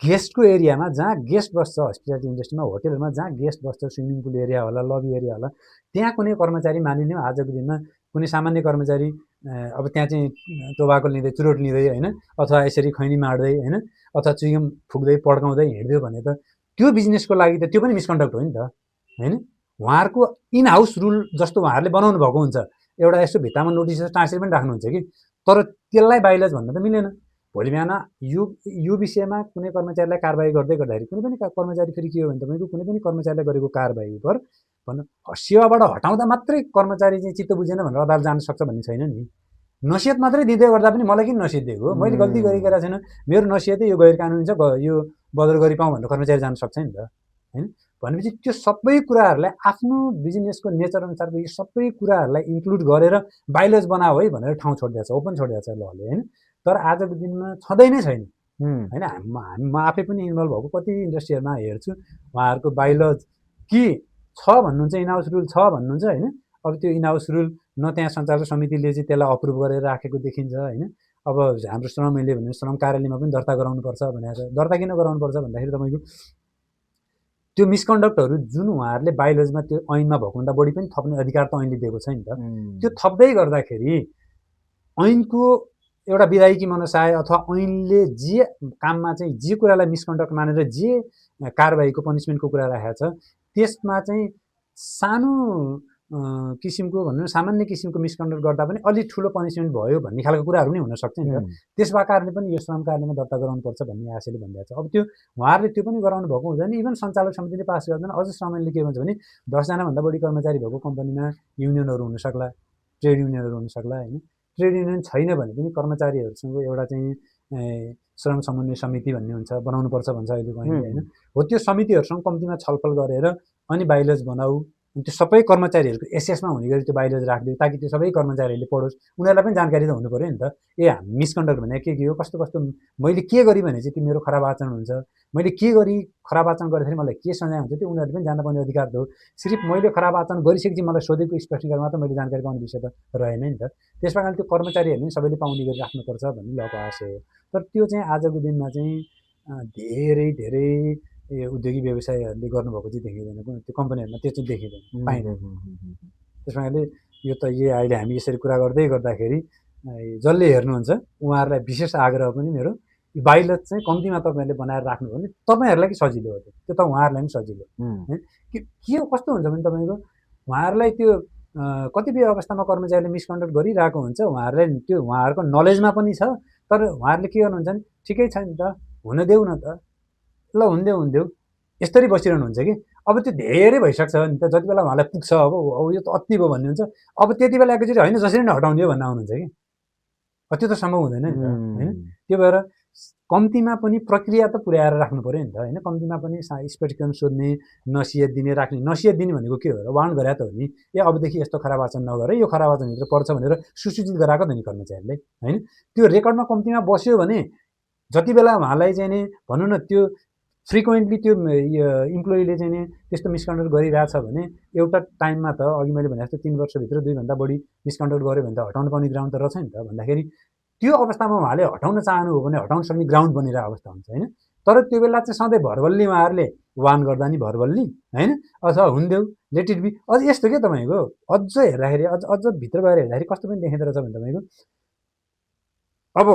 गेस्टको एरियामा जहाँ गेस्ट बस्छ हस्पिटालिटी इन्डस्ट्रीमा होटेलहरूमा जहाँ गेस्ट बस्छ स्विमिङ पुल एरिया होला लबी एरिया होला, त्यहाँ कुनै कर्मचारी मानिलिउँ आजको दिनमा कुनै सामान्य कर्मचारी अब त्यहाँ चाहिँ टोबाको लिँदै चुरोट लिँदै होइन अथवा यसरी खैनी मार्दै होइन अथवा चुइगम फुक्दै पड्काउँदै हिँड्दियो भने त त्यो बिजनेसको लागि त त्यो पनि मिसकन्डक्ट हो नि त होइन। उहाँहरूको इन हाउस रुल जस्तो उहाँहरूले बनाउनु भएको हुन्छ, एउटा यस्तो भित्तामा नोटिस टाँसेर पनि राख्नुहुन्छ कि, तर त्यसलाई बाइलाज भन्न त मिलेन। भोलि बिहान यो विषयमा कुनै कर्मचारीलाई कारबाही गर्दै गर्दाखेरि कुनै पनि कर्मचारी फेरि के हो भने तपाईँको कुनै पनि कर्मचारीलाई गरेको कारबाही उप भन्नु सेवाबाट हटाउँदा मात्रै कर्मचारी चाहिँ चित्त बुझेन भनेर अदालत जान सक्छ भन्ने छैन नि। नसिहत मात्रै दिँदै गर्दा पनि मलाई किन नसिहत दिएको, मैले गल्ती गरिरहेको छैन, मेरो नसिहतै यो गैर कानुनी छ, यो बदल गरी पाऊँ भनेर कर्मचारी जान सक्छ नि त होइन। भनेपछि त्यो सबै कुराहरूलाई आफ्नो बिजनेसको नेचर अनुसारको यो सबै कुराहरूलाई इन्क्लुड गरेर बाइलोज बनाऊ है भनेर ठाउँ छोडिदिएको छ, ओपन छोडिदिएको छ लले होइन। तर आजको दिनमा छँदै नै छैन, होइन। म आफै पनि इन्भल्भ भएको कति इन्डस्ट्रीहरूमा हेर्छु, उहाँहरूको बाइलज कि छ भन्नुहुन्छ, इनहाउस रुल छ भन्नुहुन्छ होइन। अब त्यो इनहाउस रुल न त्यहाँ सञ्चालक समितिले चाहिँ त्यसलाई अप्रुभ गरेर राखेको देखिन्छ होइन। अब हाम्रो श्रम मैले भने श्रम कार्यालयमा पनि दर्ता गराउनुपर्छ भनेर, दर्ता किन गराउनुपर्छ भन्दाखेरि तपाईँको त्यो मिसकन्डक्टहरू जुन उहाँहरूले बाइलजमा त्यो ऐनमा भएकोभन्दा बढी पनि थप्ने अधिकार त ऐनले दिएको छ नि त। त्यो थप्दै गर्दाखेरि ऐनको एउटा विधायकी मनसाय अथवा ऐनले जे काममा चाहिँ जे कुरालाई मिसकन्डक्ट मानेर जे कारबाहीको पनिसमेन्टको कुरा राखेको छ त्यसमा चाहिँ सानो किसिमको भन्नु सामान्य किसिमको मिसकन्डक्ट गर्दा पनि अलि ठुलो पनिसमेन्ट भयो भन्ने खालको कुराहरू पनि हुनसक्छ नि त। त्यसका कारणले पनि यो श्रम कार्यालयमा दर्ता गराउनुपर्छ भन्ने आशयले भनिरहेको छ। अब त्यो उहाँहरूले त्यो पनि गराउनु भएको हुँदैन। इभन सञ्चालक समितिले पास गर्दैन। अझ श्रम ऐनले के भन्छ भने 10जनाभन्दा बढी कर्मचारी भएको कम्पनीमा युनियनहरू हुनसक्ला, ट्रेड युनियनहरू हुनसक्ला होइन। ट्रेड युनियन छैन भने पनि कर्मचारीहरूसँग एउटा चाहिँ श्रम समन्वय समिति भन्ने हुन्छ, बनाउनुपर्छ भन्छ अहिलेको ऐनले होइन। हो त्यो समितिहरूसँग कम्तीमा छलफल गरेर अनि बाइलज बनाऊ, त्यो सबै कर्मचारीहरूको एसेसमा हुने गरी त्यो बाइलज राखिदियो ताकि त्यो सबै कर्मचारीहरूले पढोस्, उनीहरूलाई पनि जानकारी त हुनु पऱ्यो नि त। मिसकन्डक्ट भने के हो, कस्तो कस्तो मैले के गरेँ भने चाहिँ त्यो मेरो खराब आचरण हुन्छ, मैले के गरी खराब आचरण गर्दाखेरि मलाई के सजाय हुन्छ त्यो उनीहरूले पनि जान्न पर्ने अधिकार हो। सिर्फ मैले खराब आचरण गरिसकेपछि मलाई सोधेको स्पष्टीकरण मात्र मैले जानकारी पाउने विषय त रहेन नि त। त्यसमा कारण त्यो कर्मचारीहरूले पनि सबैले पाउने गरी राख्नुपर्छ भन्ने लको आशय हो। तर त्यो चाहिँ आजको दिनमा चाहिँ धेरै उद्योगिक व्यवसायहरूले गर्नुभएको चाहिँ देखिँदैन, त्यो कम्पनीहरूमा त्यो चाहिँ देखिँदैन, पाइँदैन। त्यस कारणले यो त अहिले हामी यसरी कुरा गर्दै गर्दाखेरि जसले हेर्नुहुन्छ उहाँहरूलाई विशेष आग्रह पनि मेरो, बाइलज चाहिँ कम्तीमा तपाईँहरूले बनाएर राख्नु भने तपाईँहरूलाई कि सजिलो हो, त्यो त उहाँहरूलाई पनि सजिलो है। के कस्तो हुन्छ भने तपाईँको उहाँहरूलाई त्यो कतिपय अवस्थामा कर्मचारीले मिसकन्डक्ट गरिरहेको हुन्छ, उहाँहरूले त्यो उहाँहरूको नलेजमा पनि छ, तर उहाँहरूले के गर्नुहुन्छ भने ठिकै छ नि त, हुन देऊ न त, ल हुन्देऊ यसरी बसिरहनुहुन्छ कि। अब त्यो धेरै भइसक्छ नि त, जति बेला उहाँलाई पुग्छ अब यो त अति भयो भन्ने हुन्छ, अब त्यति बेला एकचोटि होइन जसरी नै हटाउने हो भन्न आउनुहुन्छ कि। त्यो त सम्भव हुँदैन नि त होइन। त्यो भएर कम्तीमा पनि प्रक्रिया त पुर्याएर राख्नु पऱ्यो नि त होइन। कम्तीमा पनि स्पष्टीकरण सोध्ने, नसिहत दिने, राख्ने। नसिहत दिने भनेको के हो र, वार्न गरे त हो नि, अबदेखि यस्तो खराब आचरण नगर, यो खराब आचरणभित्र पर्छ भनेर सुसूचित गराएको त नि कर्मचारीले होइन। त्यो रेकर्डमा कम्तीमा बस्यो भने जति बेला उहाँलाई चाहिँ नि भनौँ न त्यो फ्रिक्वेन्टली त्यो इम्प्लोइले चाहिँ नि त्यस्तो मिसकन्डक्ट गरिरहेछ भने एउटा टाइममा त अघि मैले भने जस्तो 3 वर्षभित्र 2भन्दा बढी मिसकन्डक्ट गऱ्यो भने त हटाउनु पर्ने ग्राउन्ड त रहेछ नि त। भन्दाखेरि त्यो अवस्थामा उहाँले हटाउन चाहनु हो भने हटाउन सक्ने ग्राउन्ड बनिरहेको अवस्था हुन्छ होइन। तर त्यो बेला चाहिँ सधैँ भरबल्ली उहाँहरूले वार्न गर्दा नि भरबल्ली होइन, अथवा हुन्देऊ लेट इट बी। अझ यस्तो के तपाईँको अझ हेर्दाखेरि अझ भित्र गएर हेर्दाखेरि कस्तो पनि देखिँदो रहेछ भने तपाईँको अब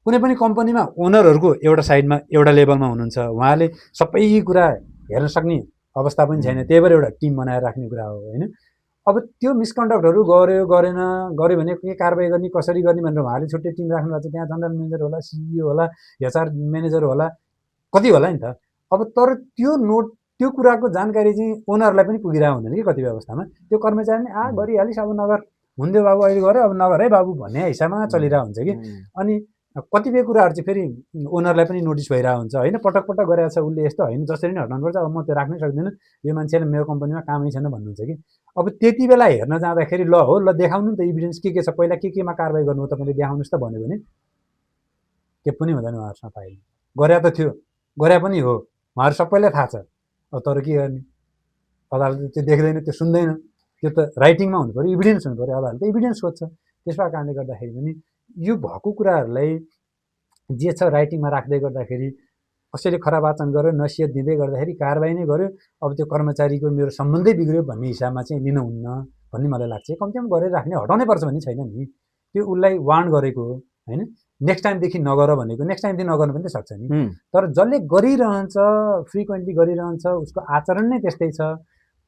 कुनै पनि कम्पनीमा ओनरहरूको एउटा साइडमा एउटा लेभलमा हुनुहुन्छ, उहाँले सबै कुरा हेर्न सक्ने अवस्था पनि छैन, त्यही भएर एउटा टिम बनाएर राख्ने कुरा हो होइन। अब त्यो मिसकन्डक्टहरू गर्यो भने के कारबाही गर्ने, कसरी गर्ने भनेर उहाँले छुट्टै टिम राख्नु भएको छ। त्यहाँ जनरल म्यानेजर होला, सिइओ होला, एचआर म्यानेजर होला, कति होला नि त। अब तर त्यो कुराको जानकारी चाहिँ ओनरलाई पनि पुगिरहेको हुँदैन कि कतिपय अवस्थामा। त्यो कर्मचारी नै गरिहालिस्, अब नगर, हुन्थ्यो बाबु अहिले गऱ्यो, अब नगर है बाबु भन्ने हिसाबमा चलिरहेको हुन्छ कि। अनि कतिपय कुराहरू चाहिँ फेरि ओनरलाई पनि नोटिस भइरहेको हुन्छ होइन। पटक पटक गरेको छ उसले, यस्तो होइन जसरी नै हटाउनुपर्छ, अब म त्यो राख्नै सक्दिनँ, यो मान्छेले मेरो कम्पनीमा कामै छैन भन्नुहुन्छ कि। अब त्यति बेला हेर्न जाँदाखेरि ल हो, ल देखाउनु नि त इभिडेन्स के छ, पहिला केमा कारबाही गर्नु हो तपाईँले देखाउनुहोस् त भन्यो भने के पनि हुँदैन उहाँहरूसँग फाइल। गरे त थियो, गरे पनि हो, उहाँहरू सबैलाई थाहा छ। अब तर के गर्ने, अदालतले त्यो देख्दैन, त्यो सुन्दैन, त्यो त राइटिङमा हुनु पऱ्यो, इभिडेन्स हुनु पऱ्यो। अदालतले इभिडेन्स खोज्छ। त्यसका कारणले गर्दाखेरि पनि यो भएको कुराहरूलाई जे छ राइटिङमा राख्दै गर्दाखेरि कसैले खराब आचरण गर्यो, नसिहत दिँदै गर्दाखेरि कारबाही नै गर्यो, अब त्यो कर्मचारीको मेरो सम्बन्धै बिग्रियो भन्ने हिसाबमा चाहिँ लिनु हुन्न भन्ने मलाई लाग्छ। कम्तीमा गरेर राख्ने, हटाउनै पर्छ भन्ने छैन नि। त्यो उसलाई वार्न गरेको होइन, नेक्स्ट टाइमदेखि नगर भनेको, नेक्स्ट टाइमदेखि नगर्नु पनि त सक्छ नि। तर जसले गरिरहन्छ, फ्रिक्वेन्टली गरिरहन्छ, उसको आचरण नै त्यस्तै छ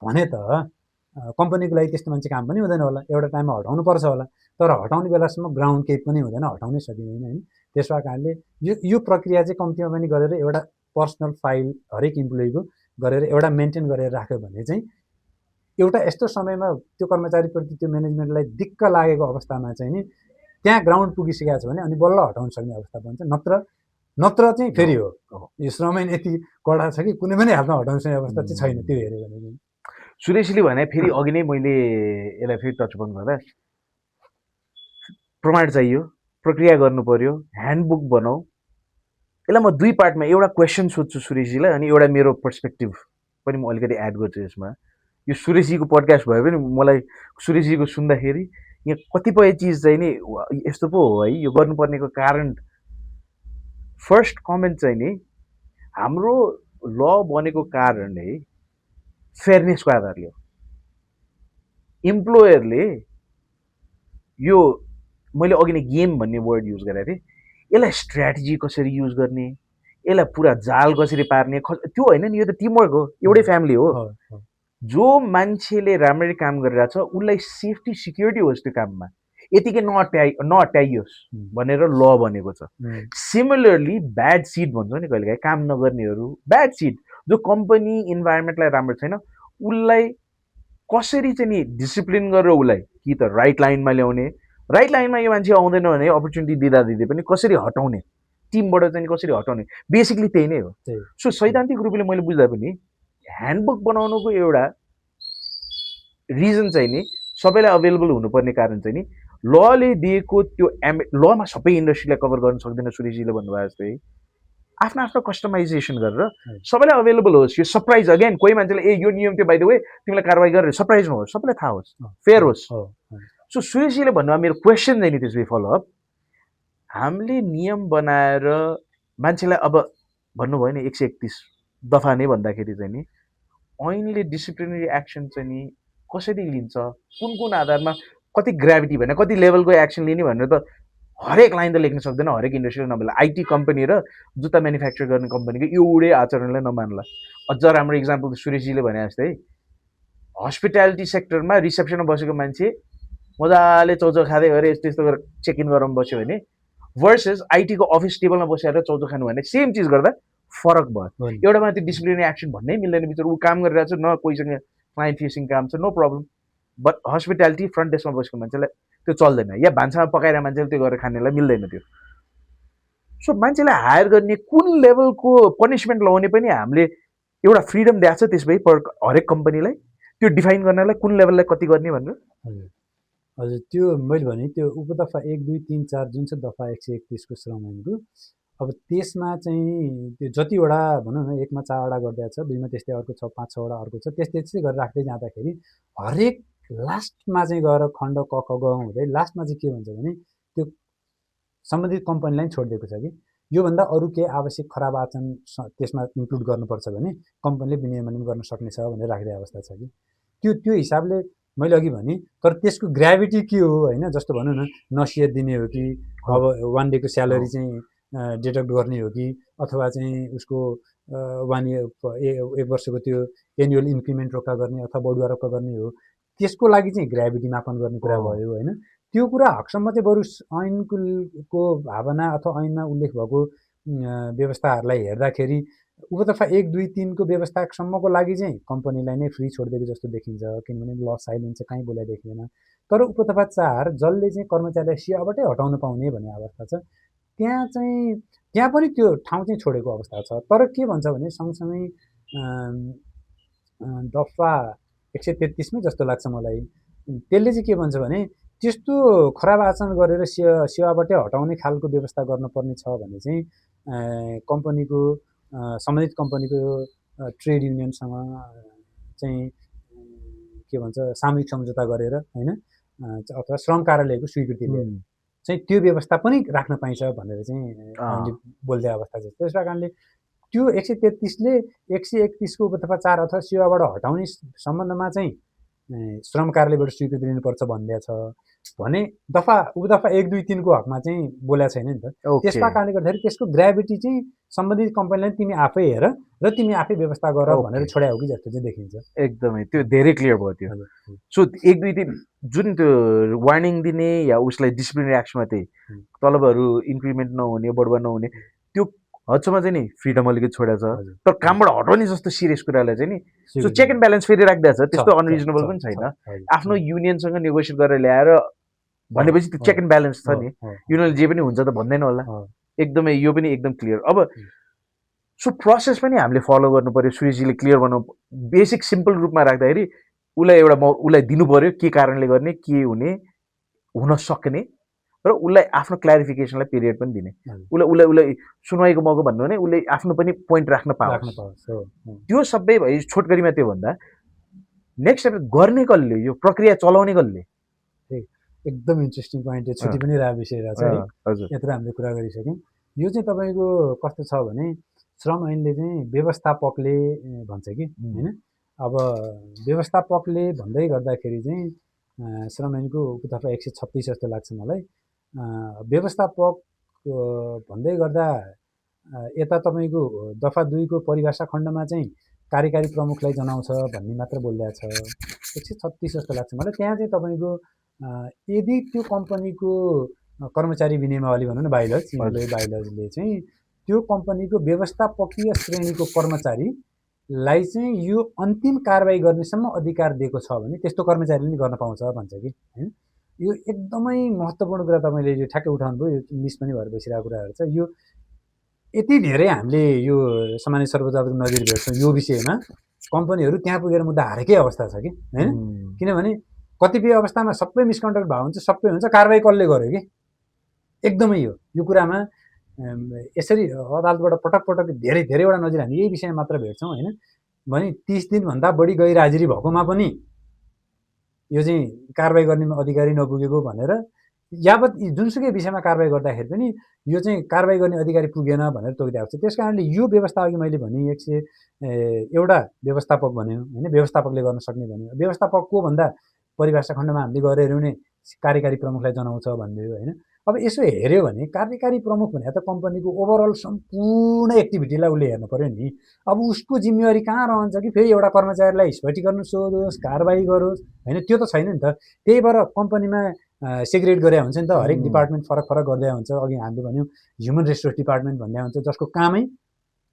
भने त कम्पनीको लागि त्यस्तो मान्छे काम पनि हुँदैन होला। एउटा टाइममा हटाउनु पर्छ होला, तर हटाउने बेलासम्म ग्राउन्ड केही पनि हुँदैन, हटाउनै सकिँदैन होइन। त्यसका कारणले यो प्रक्रिया चाहिँ कम्तीमा पनि गरेर एउटा पर्सनल फाइल हरेक इम्प्लोइको गरेर एउटा मेन्टेन गरेर राख्यो भने चाहिँ एउटा यस्तो समयमा त्यो कर्मचारीप्रति त्यो म्यानेजमेन्टलाई दिक्क लागेको अवस्थामा चाहिँ नि त्यहाँ ग्राउन्ड पुगिसकेको छ भने अनि बल्ल हटाउन सक्ने अवस्था बन्छ। नत्र चाहिँ फेरि हो यो श्रम ऐन यति कडा छ कि कुनै पनि हालतमा हटाउन सक्ने अवस्था चाहिँ छैन। त्यो हेऱ्यो भने सुरेशले भने फेरि अघि नै मैले यसलाई फेरि टच अन गर्दा प्रमाण चाहियो, प्रक्रिया गर्नु पर्यो, ह्यान्डबुक बनाऊ, यसलाई म दुई पार्टमा एउटा क्वेसन सोध्छु सुरेशजीलाई अनि एउटा मेरो पर्सपेक्टिभ पनि म अलिकति एड गर्छु यसमा। यो सुरेशजीको पडकास्ट भए पनि मलाई सुरेशजीको सुन्दाखेरि यहाँ कतिपय चिज चाहिँ नि यस्तो पो हो है, यो गर्नुपर्नेको कारण फर्स्ट कमेन्ट चाहिँ नि हाम्रो ल बनेको कारण है फेयरनेसको आधारले हो। इम्प्लोयरले यो मैले अघि नै गेम भन्ने वर्ड युज गरेको थिएँ, यसलाई स्ट्राटेजी कसरी युज गर्ने, यसलाई पुरा जाल कसरी पार्ने, त्यो होइन नि, यो त टिमवर्क हो, एउटै फ्यामिली हो। जो मान्छेले राम्ररी काम गरिरहेछ उसलाई सेफ्टी सिक्युरिटी होस् त्यो काममा, यतिकै नअट्याइयोस् भनेर ल बनेको छ। सिमिलरली ब्याड सिड भन्छ नि कहिलेकाहीँ, काम नगर्नेहरू ब्याड सिड, जो कम्पनी इन्भाइरोमेन्टलाई राम्रो छैन उसलाई कसरी चाहिँ नि डिसिप्लिन गरेर उसलाई कि त राइट लाइनमा ल्याउने, राइट लाइनमा यो मान्छे आउँदैन भने अपर्च्युनिटी दिँदा पनि कसरी हटाउने, टिमबाट चाहिँ कसरी हटाउने, बेसिकली त्यही नै हो। सो सैद्धान्तिक रूपले मैले बुझ्दा पनि ह्यान्डबुक बनाउनुको एउटा रिजन चाहिँ नि सबैलाई अभाइलेबल हुनुपर्ने कारण चाहिँ नि लले दिएको त्यो लमा सबै इन्डस्ट्रीलाई कभर गर्न सक्दैन सुरेशजीले भन्नुभयो जस्तै, आफ्नो आफ्नो कस्टमाइजेसन गरेर सबैलाई अभाइलेबल होस्। यो सरप्राइज अगेन, कोही मान्छेले ए यो नियम थियो बाइ द वे तिमीलाई कारवाही गरेर सरप्राइज नहोस्, सबैलाई थाहा होस्, फेयर होस्। सो सुरेशजीले भन्नुभयो, मेरो क्वेसन चाहिँ नि त्यसपछि फलोअप, हामीले नियम बनाएर मान्छेलाई अब भन्नुभयो नि 131 दफा नै भन्दाखेरि चाहिँ नि ऐनले डिसिप्लिनरी एक्सन चाहिँ नि कसरी लिन्छ, कुन कुन आधारमा, कति ग्राभिटी भनेर कति लेभलको एक्सन लिने भनेर त हरेक लाइन त लेख्न सक्दैन हरेक इन्डस्ट्रीले नबेला। आइटी कम्पनी र जुत्ता म्यानुफ्याक्चर गर्ने कम्पनीको एउटै आचरणलाई नमान्ला। अझ राम्रो इक्जाम्पल त सुरेशजीले भने जस्तै हस्पिटालिटी सेक्टरमा रिसेप्सनमा बसेको मान्छे मजाले चौचो खाँदै गएर यस्तो यस्तो गरेर चेक इन गराउनु बस्यो भने भर्सेस आइटीको अफिस टेबलमा बसेर चौचो खानु भने सेम चिज गर्दा फरक भयो। एउटा माथि डिसिप्लिनरी एक्सन भन्नै मिल्दैन, बिचरा ऊ काम गरिरहेको छ, न कोहीसँग क्लाइन्ट फेसिङ काम छ, no problem. But hospitality front डेस्कमा बसेको मान्छेलाई त्यो चल्दैन, या भान्सामा पकाएर मान्छेले त्यो गरेर खानेलाई मिल्दैन त्यो। सो मान्छेलाई हायर गर्ने कुन लेभलको पनिसमेन्ट लगाउने पनि हामीले एउटा फ्रिडम दिएको छ त्यसमै हरेक कम्पनीलाई त्यो डिफाइन गर्नलाई कुन लेभललाई कति गर्ने भनेर। हजुर, त्यो मैले भने त्यो उपदफा 1, 2, 3, 4 जुन चाहिँ दफा 131 को श्रम ऐनको, अब त्यसमा चाहिँ त्यो जतिवटा भनौँ न, 1 मा 4 वटा गरिदिएको छ, 2 मा त्यस्तै अर्को 6, 5, 6 वटा अर्को छ, त्यस्तै चाहिँ गरेर राख्दै जाँदाखेरि हरेक लास्टमा चाहिँ गएर खण्ड क ख ग हुँदै लास्टमा चाहिँ के भन्छ भने त्यो सम्बन्धित कम्पनीलाई छोडिदिएको छ कि योभन्दा अरू केही आवश्यक खराब आचरण त्यसमा इन्क्लुड गर्नुपर्छ भने कम्पनीले विनियमन गर्न सक्नेछ भनेर राखिदिएको अवस्था छ कि त्यो हिसाबले मैले अघि भने। तर त्यसको ग्राभिटी के हो होइन, जस्तो भनौँ न, नसियत दिने हो कि अब 1 डेको स्यालेरी चाहिँ डिडक्ट गर्ने हो कि अथवा चाहिँ उसको 1 इयर 1 वर्षको त्यो एनुअल इन्क्रिमेन्ट रोक्का गर्ने अथवा बढुवा रोक्का गर्ने हो, त्यसको लागि चाहिँ ग्राभिटी मापन गर्ने कुरा भयो होइन। त्यो कुरा हकसम्म चाहिँ बरु ऐनको भावना अथवा ऐनमा उल्लेख भएको व्यवस्थाहरूलाई हेर्दाखेरि उपदफा 1, 2, 3 को व्यवस्थासम्मको लागि चाहिँ कम्पनीलाई नै फ्री छोडिदिएको जस्तो देखिन्छ, किनभने ल साइलेन्स चाहिँ कहीँ बोला देखिँदैन। तर उपदफा 4 जसले चाहिँ कर्मचारीलाई सेवाबाटै हटाउन पाउने भन्ने अवस्था छ, त्यहाँ पनि त्यो ठाउँ चाहिँ छोडेको अवस्था छ। तर के भन्छ भने सँगसँगै दफा 133 मै जस्तो लाग्छ मलाई, त्यसले चाहिँ के भन्छ भने त्यस्तो खराब आचरण गरेर सेवाबाटै हटाउने खालको व्यवस्था गर्नुपर्ने छ भने चाहिँ कम्पनीको सम्बन्धित कम्पनीको ट्रेड युनियनसँग चाहिँ के भन्छ सामूहिक सम्झौता गरेर होइन, अथवा श्रम कार्यालयको स्वीकृति लिएर चाहिँ त्यो व्यवस्था पनि राख्न पाइन्छ भनेर चाहिँ बोल्दै अवस्था छ। त्यस कारणले त्यो 133 ले 131 को उपदफा 4 अथवा सेवाबाट हटाउने सम्बन्धमा चाहिँ श्रम कार्यालयबाट स्वीकृति लिनुपर्छ भन्दै छ भने उपदफा 1, 2, 3 को हकमा चाहिँ बोल्या छैन नि त। त्यसका कारणले गर्दाखेरि त्यसको ग्राभिटी चाहिँ सम्बन्धित कम्पनीलाई तिमी आफै हेर र तिमी आफै व्यवस्था गर भनेर छोड्या हो कि जस्तो चाहिँ देखिन्छ। एकदमै त्यो धेरै क्लियर भयो त्यो। सो 1, 2, 3 जुन त्यो वार्निङ दिने या उसलाई डिसिप्लिनरी एक्सनमा त्यही तलबहरू इन्क्रिमेन्ट नहुने, बढुवा नहुने, त्यो हदसम्म चाहिँ नि फ्रिडम अलिकति छोडेको छ। तर कामबाट हटाउने जस्तो सिरियस कुरालाई चाहिँ नि सो चेक एन्ड ब्यालेन्स फेरि राख्दैछ, त्यस्तो अनरिजनेबल पनि छैन। आफ्नो युनियनसँग नेगोसिएट गरेर ल्याएर भनेपछि त्यो चेक एन्ड ब्यालेन्स छ नि, युनियनले जे पनि हुन्छ त भन्दैन होला। एकदमै यो पनि एकदम क्लियर। अब सो प्रोसेस पनि हामीले फलो गर्नु पर्यो, सुरेशजीले क्लियर बनाउनु, बेसिक सिम्पल रूपमा राख्दाखेरि उसलाई दिनु पर्यो के कारणले गर्ने, के हुन सक्ने, र उसलाई आफ्नो क्ल्यारिफिकेसनलाई पिरियड पनि दिने हजुर, उसलाई सुनवाईको मौका भन्नु भने उसले आफ्नो पनि पोइन्ट राख्न राख्न पाओस् पाओस् हो त्यो सबै भयो छोटकरीमा त्यो भन्दा नेक्स्ट स्टेप गर्ने कसले यो प्रक्रिया चलाउने कसले ठिक एकदम इन्ट्रेस्टिङ पोइन्ट यो अँ, छुट्टी पनि रहेको विषय रहेछ है हजुर यत्रो हामीले कुरा गरिसक्यौँ यो चाहिँ तपाईँको कस्तो छ भने श्रम ऐनले चाहिँ व्यवस्थापकले भन्छ कि होइन अब व्यवस्थापकले भन्दै गर्दाखेरि चाहिँ श्रम ऐनको तर्फ 136 जस्तो लाग्छ मलाई व्यवस्थापक भन्दै गर्दा यता तपाईँको दफा 2 को परिभाषा खण्डमा चाहिँ कार्यकारी प्रमुखलाई जनाउँछ भन्ने मात्र बोलिरहेको छ 136 जस्तो लाग्छ मलाई त्यहाँ चाहिँ तपाईँको यदि त्यो कम्पनीको कर्मचारी विनियमावली भनौँ न बाइलज इम्प्लोइ बाइलजले चाहिँ त्यो कम्पनीको व्यवस्थापकीय श्रेणीको कर्मचारीलाई चाहिँ यो अन्तिम कारबाही गर्नेसम्म अधिकार दिएको छ भने त्यस्तो कर्मचारीले नि गर्न पाउँछ भन्छ कि होइन यो एकदमै महत्त्वपूर्ण कुरा तपाईँले यो ठ्याक्कै उठाउनुभयो यो मिस पनि भएर बसिरहेको कुराहरू छ यो यति धेरै हामीले यो सामान्य सर्वोच्चको नजिर भेट्छौँ यो विषयमा कम्पनीहरू त्यहाँ पुगेर मुद्दा हारेकै अवस्था छ कि होइन किनभने कतिपय अवस्थामा सबै मिसकन्डक्ट भएको हुन्छ सबै हुन्छ कारबाही कसले गर्यो कि एकदमै यो कुरामा यसरी अदालतबाट पटक पटक धेरैवटा नजिर हामी यही विषयमा मात्र भेट्छौँ होइन भने 30 दिनभन्दा बढी गैरहाजिरी भएकोमा पनि यो चाहिँ कारबाही गर्ने अधिकारी नपुगेको भनेर यावत जुनसुकै विषयमा कारबाही गर्दाखेरि पनि यो चाहिँ कारबाही गर्ने अधिकारी पुगेन भनेर तोकिरहेको छ त्यस कारणले यो व्यवस्था अघि मैले भने एउटा व्यवस्थापक भन्यो होइन व्यवस्थापकले गर्न सक्ने भन्यो व्यवस्थापक को भन्दा परिभाषा खण्डमा हामीले गएर हेऱ्यौँ भने कार्यकारी प्रमुखलाई जनाउँछ भन्यो होइन अब यसो हेऱ्यो भने कार्यकारी प्रमुख भने त कम्पनीको ओभरअल सम्पूर्ण एक्टिभिटीलाई उसले हेर्नु पर्यो नि अब उसको जिम्मेवारी कहाँ रहन्छ कि फेरि एउटा कर्मचारीलाई स्पष्टीकरण सोधोस् कारबाही गरोस् होइन त्यो त छैन नि त त्यही भएर कम्पनीमा सेग्रेट गरे हुन्छ नि त हरेक डिपार्टमेन्ट फरक फरक गर्दै हुन्छ अघि हामीले भन्यौँ ह्युमन रिसोर्स डिपार्टमेन्ट भन्ने हुन्छ जसको कामै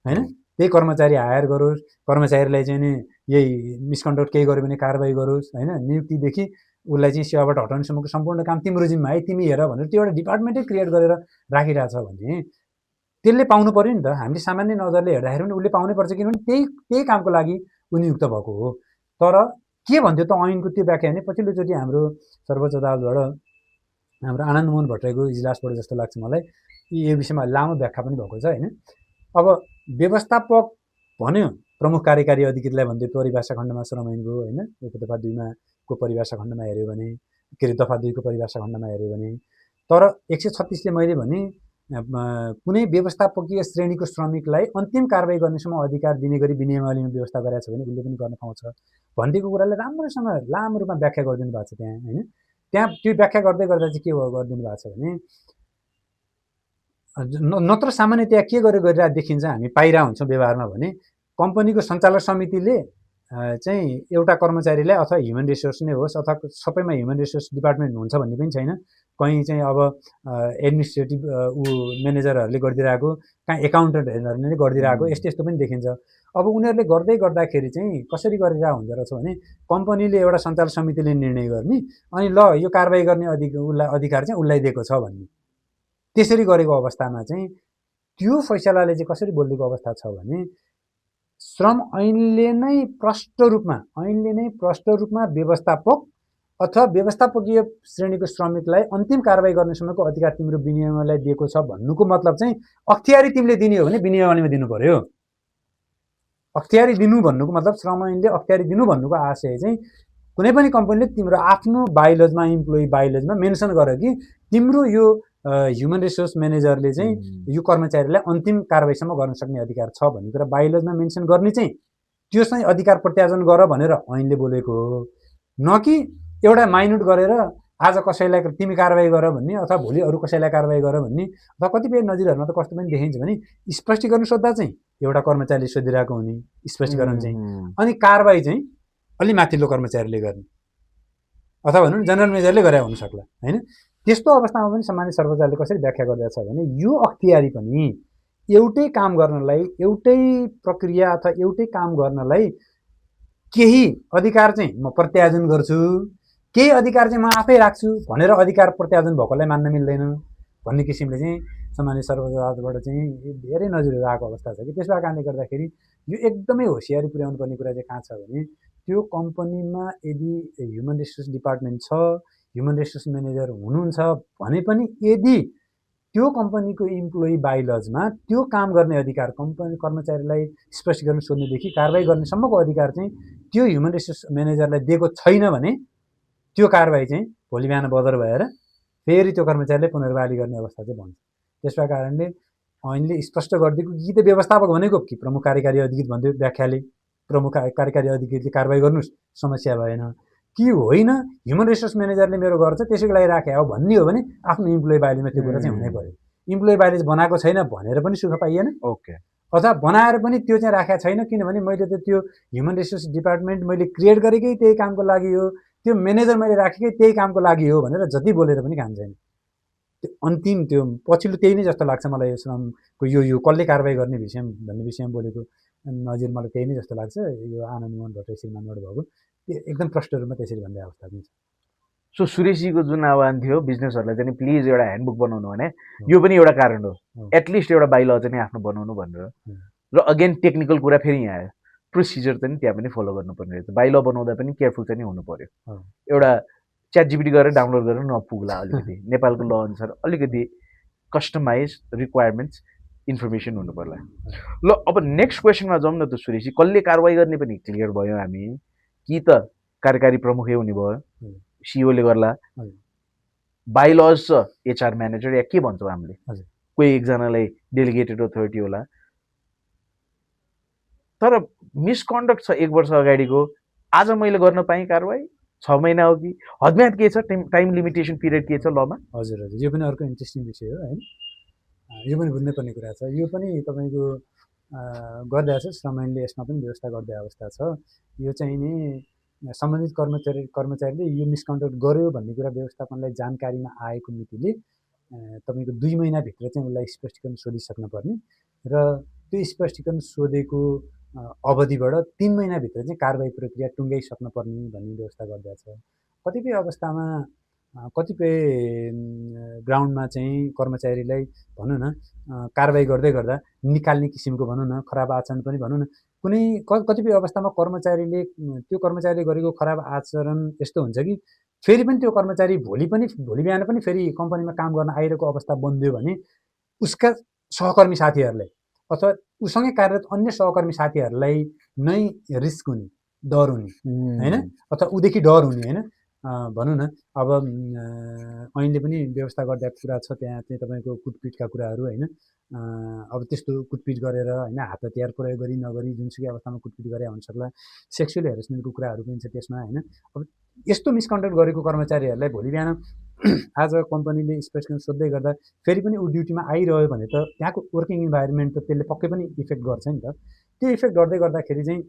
होइन त्यही कर्मचारी हायर गरोस् कर्मचारीलाई चाहिँ नि यही मिसकन्डक्ट केही गर्यो भने कारबाही गरोस् होइन नियुक्तिदेखि उसलाई चाहिँ सेवाबाट हटाउनेसम्मको सम्पूर्ण काम तिम्रो जिम्मा है तिमी हेर भनेर त्यो एउटा डिपार्टमेन्टै क्रिएट गरेर राखिरहेछ भने त्यसले पाउनु पर्यो नि त हामीले सामान्य नजरले हेर्दाखेरि पनि उसले पाउनै पर्छ किनभने त्यही कामको लागि ऊ नियुक्त भएको हो तर के भन्थ्यो त ऐनको त्यो व्याख्या भने पछिल्लोचोटि हाम्रो सर्वोच्च अदालतबाट हाम्रो आनन्द मोहन भट्टराईको इजलासबाट जस्तो लाग्छ मलाई यो विषयमा लामो व्याख्या पनि भएको छ होइन अब व्यवस्थापक भन्यो प्रमुख कार्यकारी अधिकृतलाई भन्दै परिभाषा खण्डमा श्रम ऐनको होइन दफा 2 को परिभाषा खण्डमा हेऱ्यो भने के अरे दफा 2 को परिभाषा खण्डमा हेऱ्यो भने तर 136ले मैले भने कुनै व्यवस्थापकीय श्रेणीको श्रमिकलाई अन्तिम कारबाही गर्नेसम्म अधिकार दिने गरी विनियमावलीमा व्यवस्था गरेको छ भने उसले पनि गर्न पाउँछ भनेको कुरालाई राम्रोसँग लामो रूपमा व्याख्या गरिदिनु भएको छ त्यहाँ होइन त्यहाँ त्यो व्याख्या गर्दै गर्दा चाहिँ के गरिदिनु भएको छ भने नत्र सामान्य त्यहाँ के गरिरहेको देखिन्छ हामी पाइरहेको हुन्छौँ व्यवहारमा भने कम्पनीको सञ्चालक समितिले चाहिँ एउटा कर्मचारीलाई अथवा ह्युमन रिसोर्स नै होस् अथवा सबैमा ह्युमन रिसोर्स डिपार्टमेन्ट हुन्छ भन्ने पनि छैन कहीँ चाहिँ अब एडमिनिस्ट्रेटिभ म्यानेजरहरूले गरिदिरहेको कहाँ एकाउन्टेन्टहरूले नै गरिदिरहेको यस्तो पनि देखिन्छ अब उनीहरूले गर्दै गर्दाखेरि चाहिँ कसरी गरिरहेको हुँदो रहेछ भने कम्पनीले एउटा सञ्चालक समितिले निर्णय गर्ने अनि ल यो कारबाही गर्ने अधिकार चाहिँ उसलाई दिएको छ भन्ने त्यसरी गरेको अवस्थामा चाहिँ त्यो फैसलाले चाहिँ कसरी बोलिदिएको अवस्था छ भने श्रम ऐनले नै प्रष्ट रूपमा व्यवस्थापक अथवा व्यवस्थापकीय श्रेणीको श्रमिकलाई अन्तिम कारबाही गर्नेसम्मको अधिकार तिम्रो विनियमलाई दिएको छ भन्नुको मतलब चाहिँ अख्तियारी तिमीले दिने हो भने विनियमले दिनु पर्यो अख्तियारी दिनु भन्नुको मतलब श्रम ऐनले अख्तियारी दिनु भन्नुको आशय चाहिँ कुनै पनि कम्पनीले तिम्रो आफ्नो बाइलजमा इम्प्लोइ बाइलजमा मेन्सन गर कि तिम्रो यो ह्युमन रिसोर्स म्यानेजरले चाहिँ यो कर्मचारीलाई अन्तिम कारबाहीसम्म गर्न सक्ने अधिकार छ भन्ने कुरा बाइलजमा मेन्सन गर्ने चाहिँ त्यो चाहिँ अधिकार प्रत्यार्जन गर भनेर ऐनले बोलेको हो न कि एउटा माइन्युट गरेर आज कसैलाई तिमी कारबाही गर भन्ने अथवा भोलि अरू कसैलाई कारबाही गर भन्ने अथवा कतिपय नजिरहरूमा त कस्तो पनि देखिन्छ भने स्पष्टीकरण सोद्धा चाहिँ एउटा कर्मचारीले सोधिरहेको हुने स्पष्टीकरण चाहिँ अनि कारबाही चाहिँ अलि माथिल्लो कर्मचारीले गर्ने अथवा भनौँ जनरल म्यानेजरले गरे हुन सक्ला हैन त्यस्तो अवस्थामा पनि सामान्य सर्वोच्चले कसरी व्याख्या गरिरहेछ भने यो अख्तियारी पनि एउटै काम गर्नलाई एउटै प्रक्रिया अथवा एउटै काम गर्नलाई केही अधिकार चाहिँ म प्रत्यार्जन गर्छु केही अधिकार चाहिँ म आफै राख्छु भनेर अधिकार प्रत्यार्जन भएकोलाई मान्न मिल्दैन भन्ने किसिमले चाहिँ सामान्य सर्वोच्चबाट चाहिँ धेरै नजिर आएको अवस्था छ कि त्यसका कारणले गर्दाखेरि यो एकदमै होसियारी पुर्याउनु पर्ने कुरा चाहिँ कहाँ छ भने त्यो कम्पनीमा यदि ह्युमन रिसोर्स डिपार्टमेन्ट छ ह्युमन रिसोर्स म्यानेजर हुनुहुन्छ भने पनि यदि त्यो कम्पनीको इम्प्लोइ बाइलजमा त्यो काम गर्ने अधिकार कम्पनी कर्मचारीलाई स्पष्टीकरण सोध्नेदेखि कारबाही गर्नेसम्मको अधिकार चाहिँ त्यो ह्युमन रिसोर्स म्यानेजरलाई दिएको छैन भने त्यो कारबाही चाहिँ भोलि बिहान बदर भएर फेरि त्यो कर्मचारीले पुनर्बहाली गर्ने अवस्था चाहिँ बन्छ। त्यसका कारणले ऐनले स्पष्ट गरिदिएको कि त व्यवस्थापक भनेको कि प्रमुख कार्यकारी अधिकृत भन्थ्यो व्याख्याले प्रमुख कार्यकारी अधिकृतले कारबाही गर्नुहोस् समस्या भएन, कि होइन ह्युमन रिसोर्स म्यानेजरले मेरो गर्छ त्यसैको लागि राखे हो भन्ने हो भने आफ्नो इम्प्लोइ बाइलीमा त्यो कुरा चाहिँ हुनै पर्यो। इम्प्लोइ बाइले बनाएको छैन भनेर पनि सुख पाइएन, ओके, अथवा बनाएर पनि त्यो चाहिँ राखेको छैन किनभने मैले त त्यो ह्युमन रिसोर्स डिपार्टमेन्ट मैले क्रिएट गरेकै त्यही कामको लागि हो, त्यो म्यानेजर मैले राखेकै त्यही कामको लागि हो भनेर जति बोलेर पनि काम छैन। त्यो अन्तिम त्यो पछिल्लो त्यही नै जस्तो लाग्छ मलाई। यो श्रमको यो कसले कारबाही गर्ने विषय भन्ने विषयमा बोलेको नजिर मलाई त्यही नै जस्तो लाग्छ। यो आनन्द मोहन भट्टराई श्रीमानबाट भएको त्यो एकदम प्रष्ट रूपमा त्यसरी भन्ने अवस्था पनि छ। सो सुरेशजीको जुन आह्वान थियो बिजनेसहरूलाई चाहिँ प्लिज एउटा ह्यान्डबुक बनाउनु भने यो पनि एउटा कारण हो, एटलिस्ट एउटा बाइल चाहिँ आफ्नो बनाउनु भनेर। र अगेन टेक्निकल कुरा फेरि यहाँ आयो, प्रोसिजर चाहिँ त्यहाँ पनि फलो गर्नुपर्ने रहेछ। बाइल बनाउँदा पनि केयरफुल चाहिँ हुनु पर्यो। एउटा च्याट जिपिटी गरेर डाउनलोड गरेर नपुग्ला, अलिकति नेपालको ल अनुसार अलिकति कस्टमाइज रिक्वायरमेन्ट्स इन्फर्मेसन हुनु पर्ला। ल अब नेक्स्ट क्वेसनमा जाउँ न त सुरेशजी, कसले कारवाही गर्ने पनि क्लियर भयो हामी, कि त कार्यकारी प्रमुखै हुने भयो, सिओले गर्ला, बाइलज छ एचआर म्यानेजर या के भन्छौँ हामीले, कोही एकजनालाई डेलिगेटेड अथोरिटी होला। तर मिसकन्डक्ट छ 1 वर्ष अगाडिको, आज मैले गर्न पाएँ कारवाही 6 महिना हो कि हदम्याद के छ, टाइम लिमिटेसन पिरियड के छ लमा? हजुर हजुर, यो पनि अर्को इन्ट्रेस्टिङ विषय हो होइन, यो पनि बुझ्नुपर्ने कुरा छ। यो पनि तपाईँको गरिरहेको छ श्रम ऐनले, यसमा पनि व्यवस्था गर्दै अवस्था छ। यो चाहिँ नि सम्बन्धित कर्मचारीले यो मिसकन्डक्ट गर्यो भन्ने कुरा व्यवस्थापनलाई जानकारीमा आएको मितिले तपाईँको 2 महिनाभित्र चाहिँ उसलाई स्पष्टीकरण सोधिसक्नुपर्ने र त्यो स्पष्टीकरण सोधेको अवधिबाट 3 महिनाभित्र चाहिँ कारबाही प्रक्रिया टुङ्गाइसक्नुपर्ने भन्ने व्यवस्था गरिरहेको छ। कतिपय अवस्थामा कतिपय ग्राउन्डमा चाहिँ कर्मचारीलाई भनौँ न कारबाही गर्दै गर्दा निकाल्ने किसिमको भनौँ न खराब आचरण पनि भनौँ न, कुनै कतिपय अवस्थामा त्यो कर्मचारीले गरेको खराब आचरण यस्तो हुन्छ कि फेरि पनि त्यो कर्मचारी भोलि बिहान पनि फेरि कम्पनीमा काम गर्न आइरहेको अवस्था बन्दियो भने उसका सहकर्मी साथीहरूलाई अथवा उसँगै कार्यरत अन्य सहकर्मी साथीहरूलाई नै रिस्क हुने, डर हुने होइन, अथवा उदेखि डर हुने होइन, भनौँ न अब ऐनले पनि व्यवस्था गर्दा कुरा छ त्यहाँ चाहिँ तपाईँको कुटपिटका कुराहरू होइन। अब त्यस्तो कुटपिट गरेर होइन, हात हतियार प्रयोग गरी नगरी जुनसुकै अवस्थामा कुटपिट गरे हुनसक्ला, सेक्सुअल हेरेसमेन्टको कुराहरू पनि छ त्यसमा होइन। अब यस्तो मिसकन्डक्ट गरेको कर्मचारीहरूलाई भोलि बिहान आज कम्पनीले स्पष्टीकरण सोध्दै गर्दा फेरि पनि ऊ ड्युटीमा आइरह्यो भने त त्यहाँको वर्किङ इन्भाइरोमेन्ट त त्यसले पक्कै पनि इफेक्ट गर्छ नि त। त्यो इफेक्ट गर्दै गर्दाखेरि चाहिँ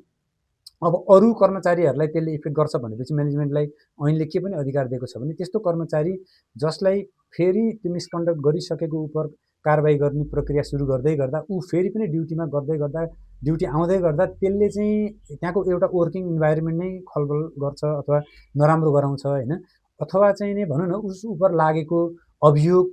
अब अरू कर्मचारीहरूलाई त्यसले इफेक्ट गर्छ भनेपछि म्यानेजमेन्टलाई ऐनले के पनि अधिकार दिएको छ भने त्यस्तो कर्मचारी जसलाई फेरि त्यो मिसकन्डक्ट गरिसकेको उप कारबाही गर्ने प्रक्रिया सुरु गर्दै गर्दा ऊ फेरि पनि ड्युटीमा गर्दै गर्दा ड्युटी आउँदै गर्दा त्यसले चाहिँ त्यहाँको एउटा वर्किङ इन्भाइरोमेन्ट नै खलबल गर्छ अथवा नराम्रो गराउँछ होइन, अथवा चाहिँ नि भनौँ न उस उप लागेको अभियोग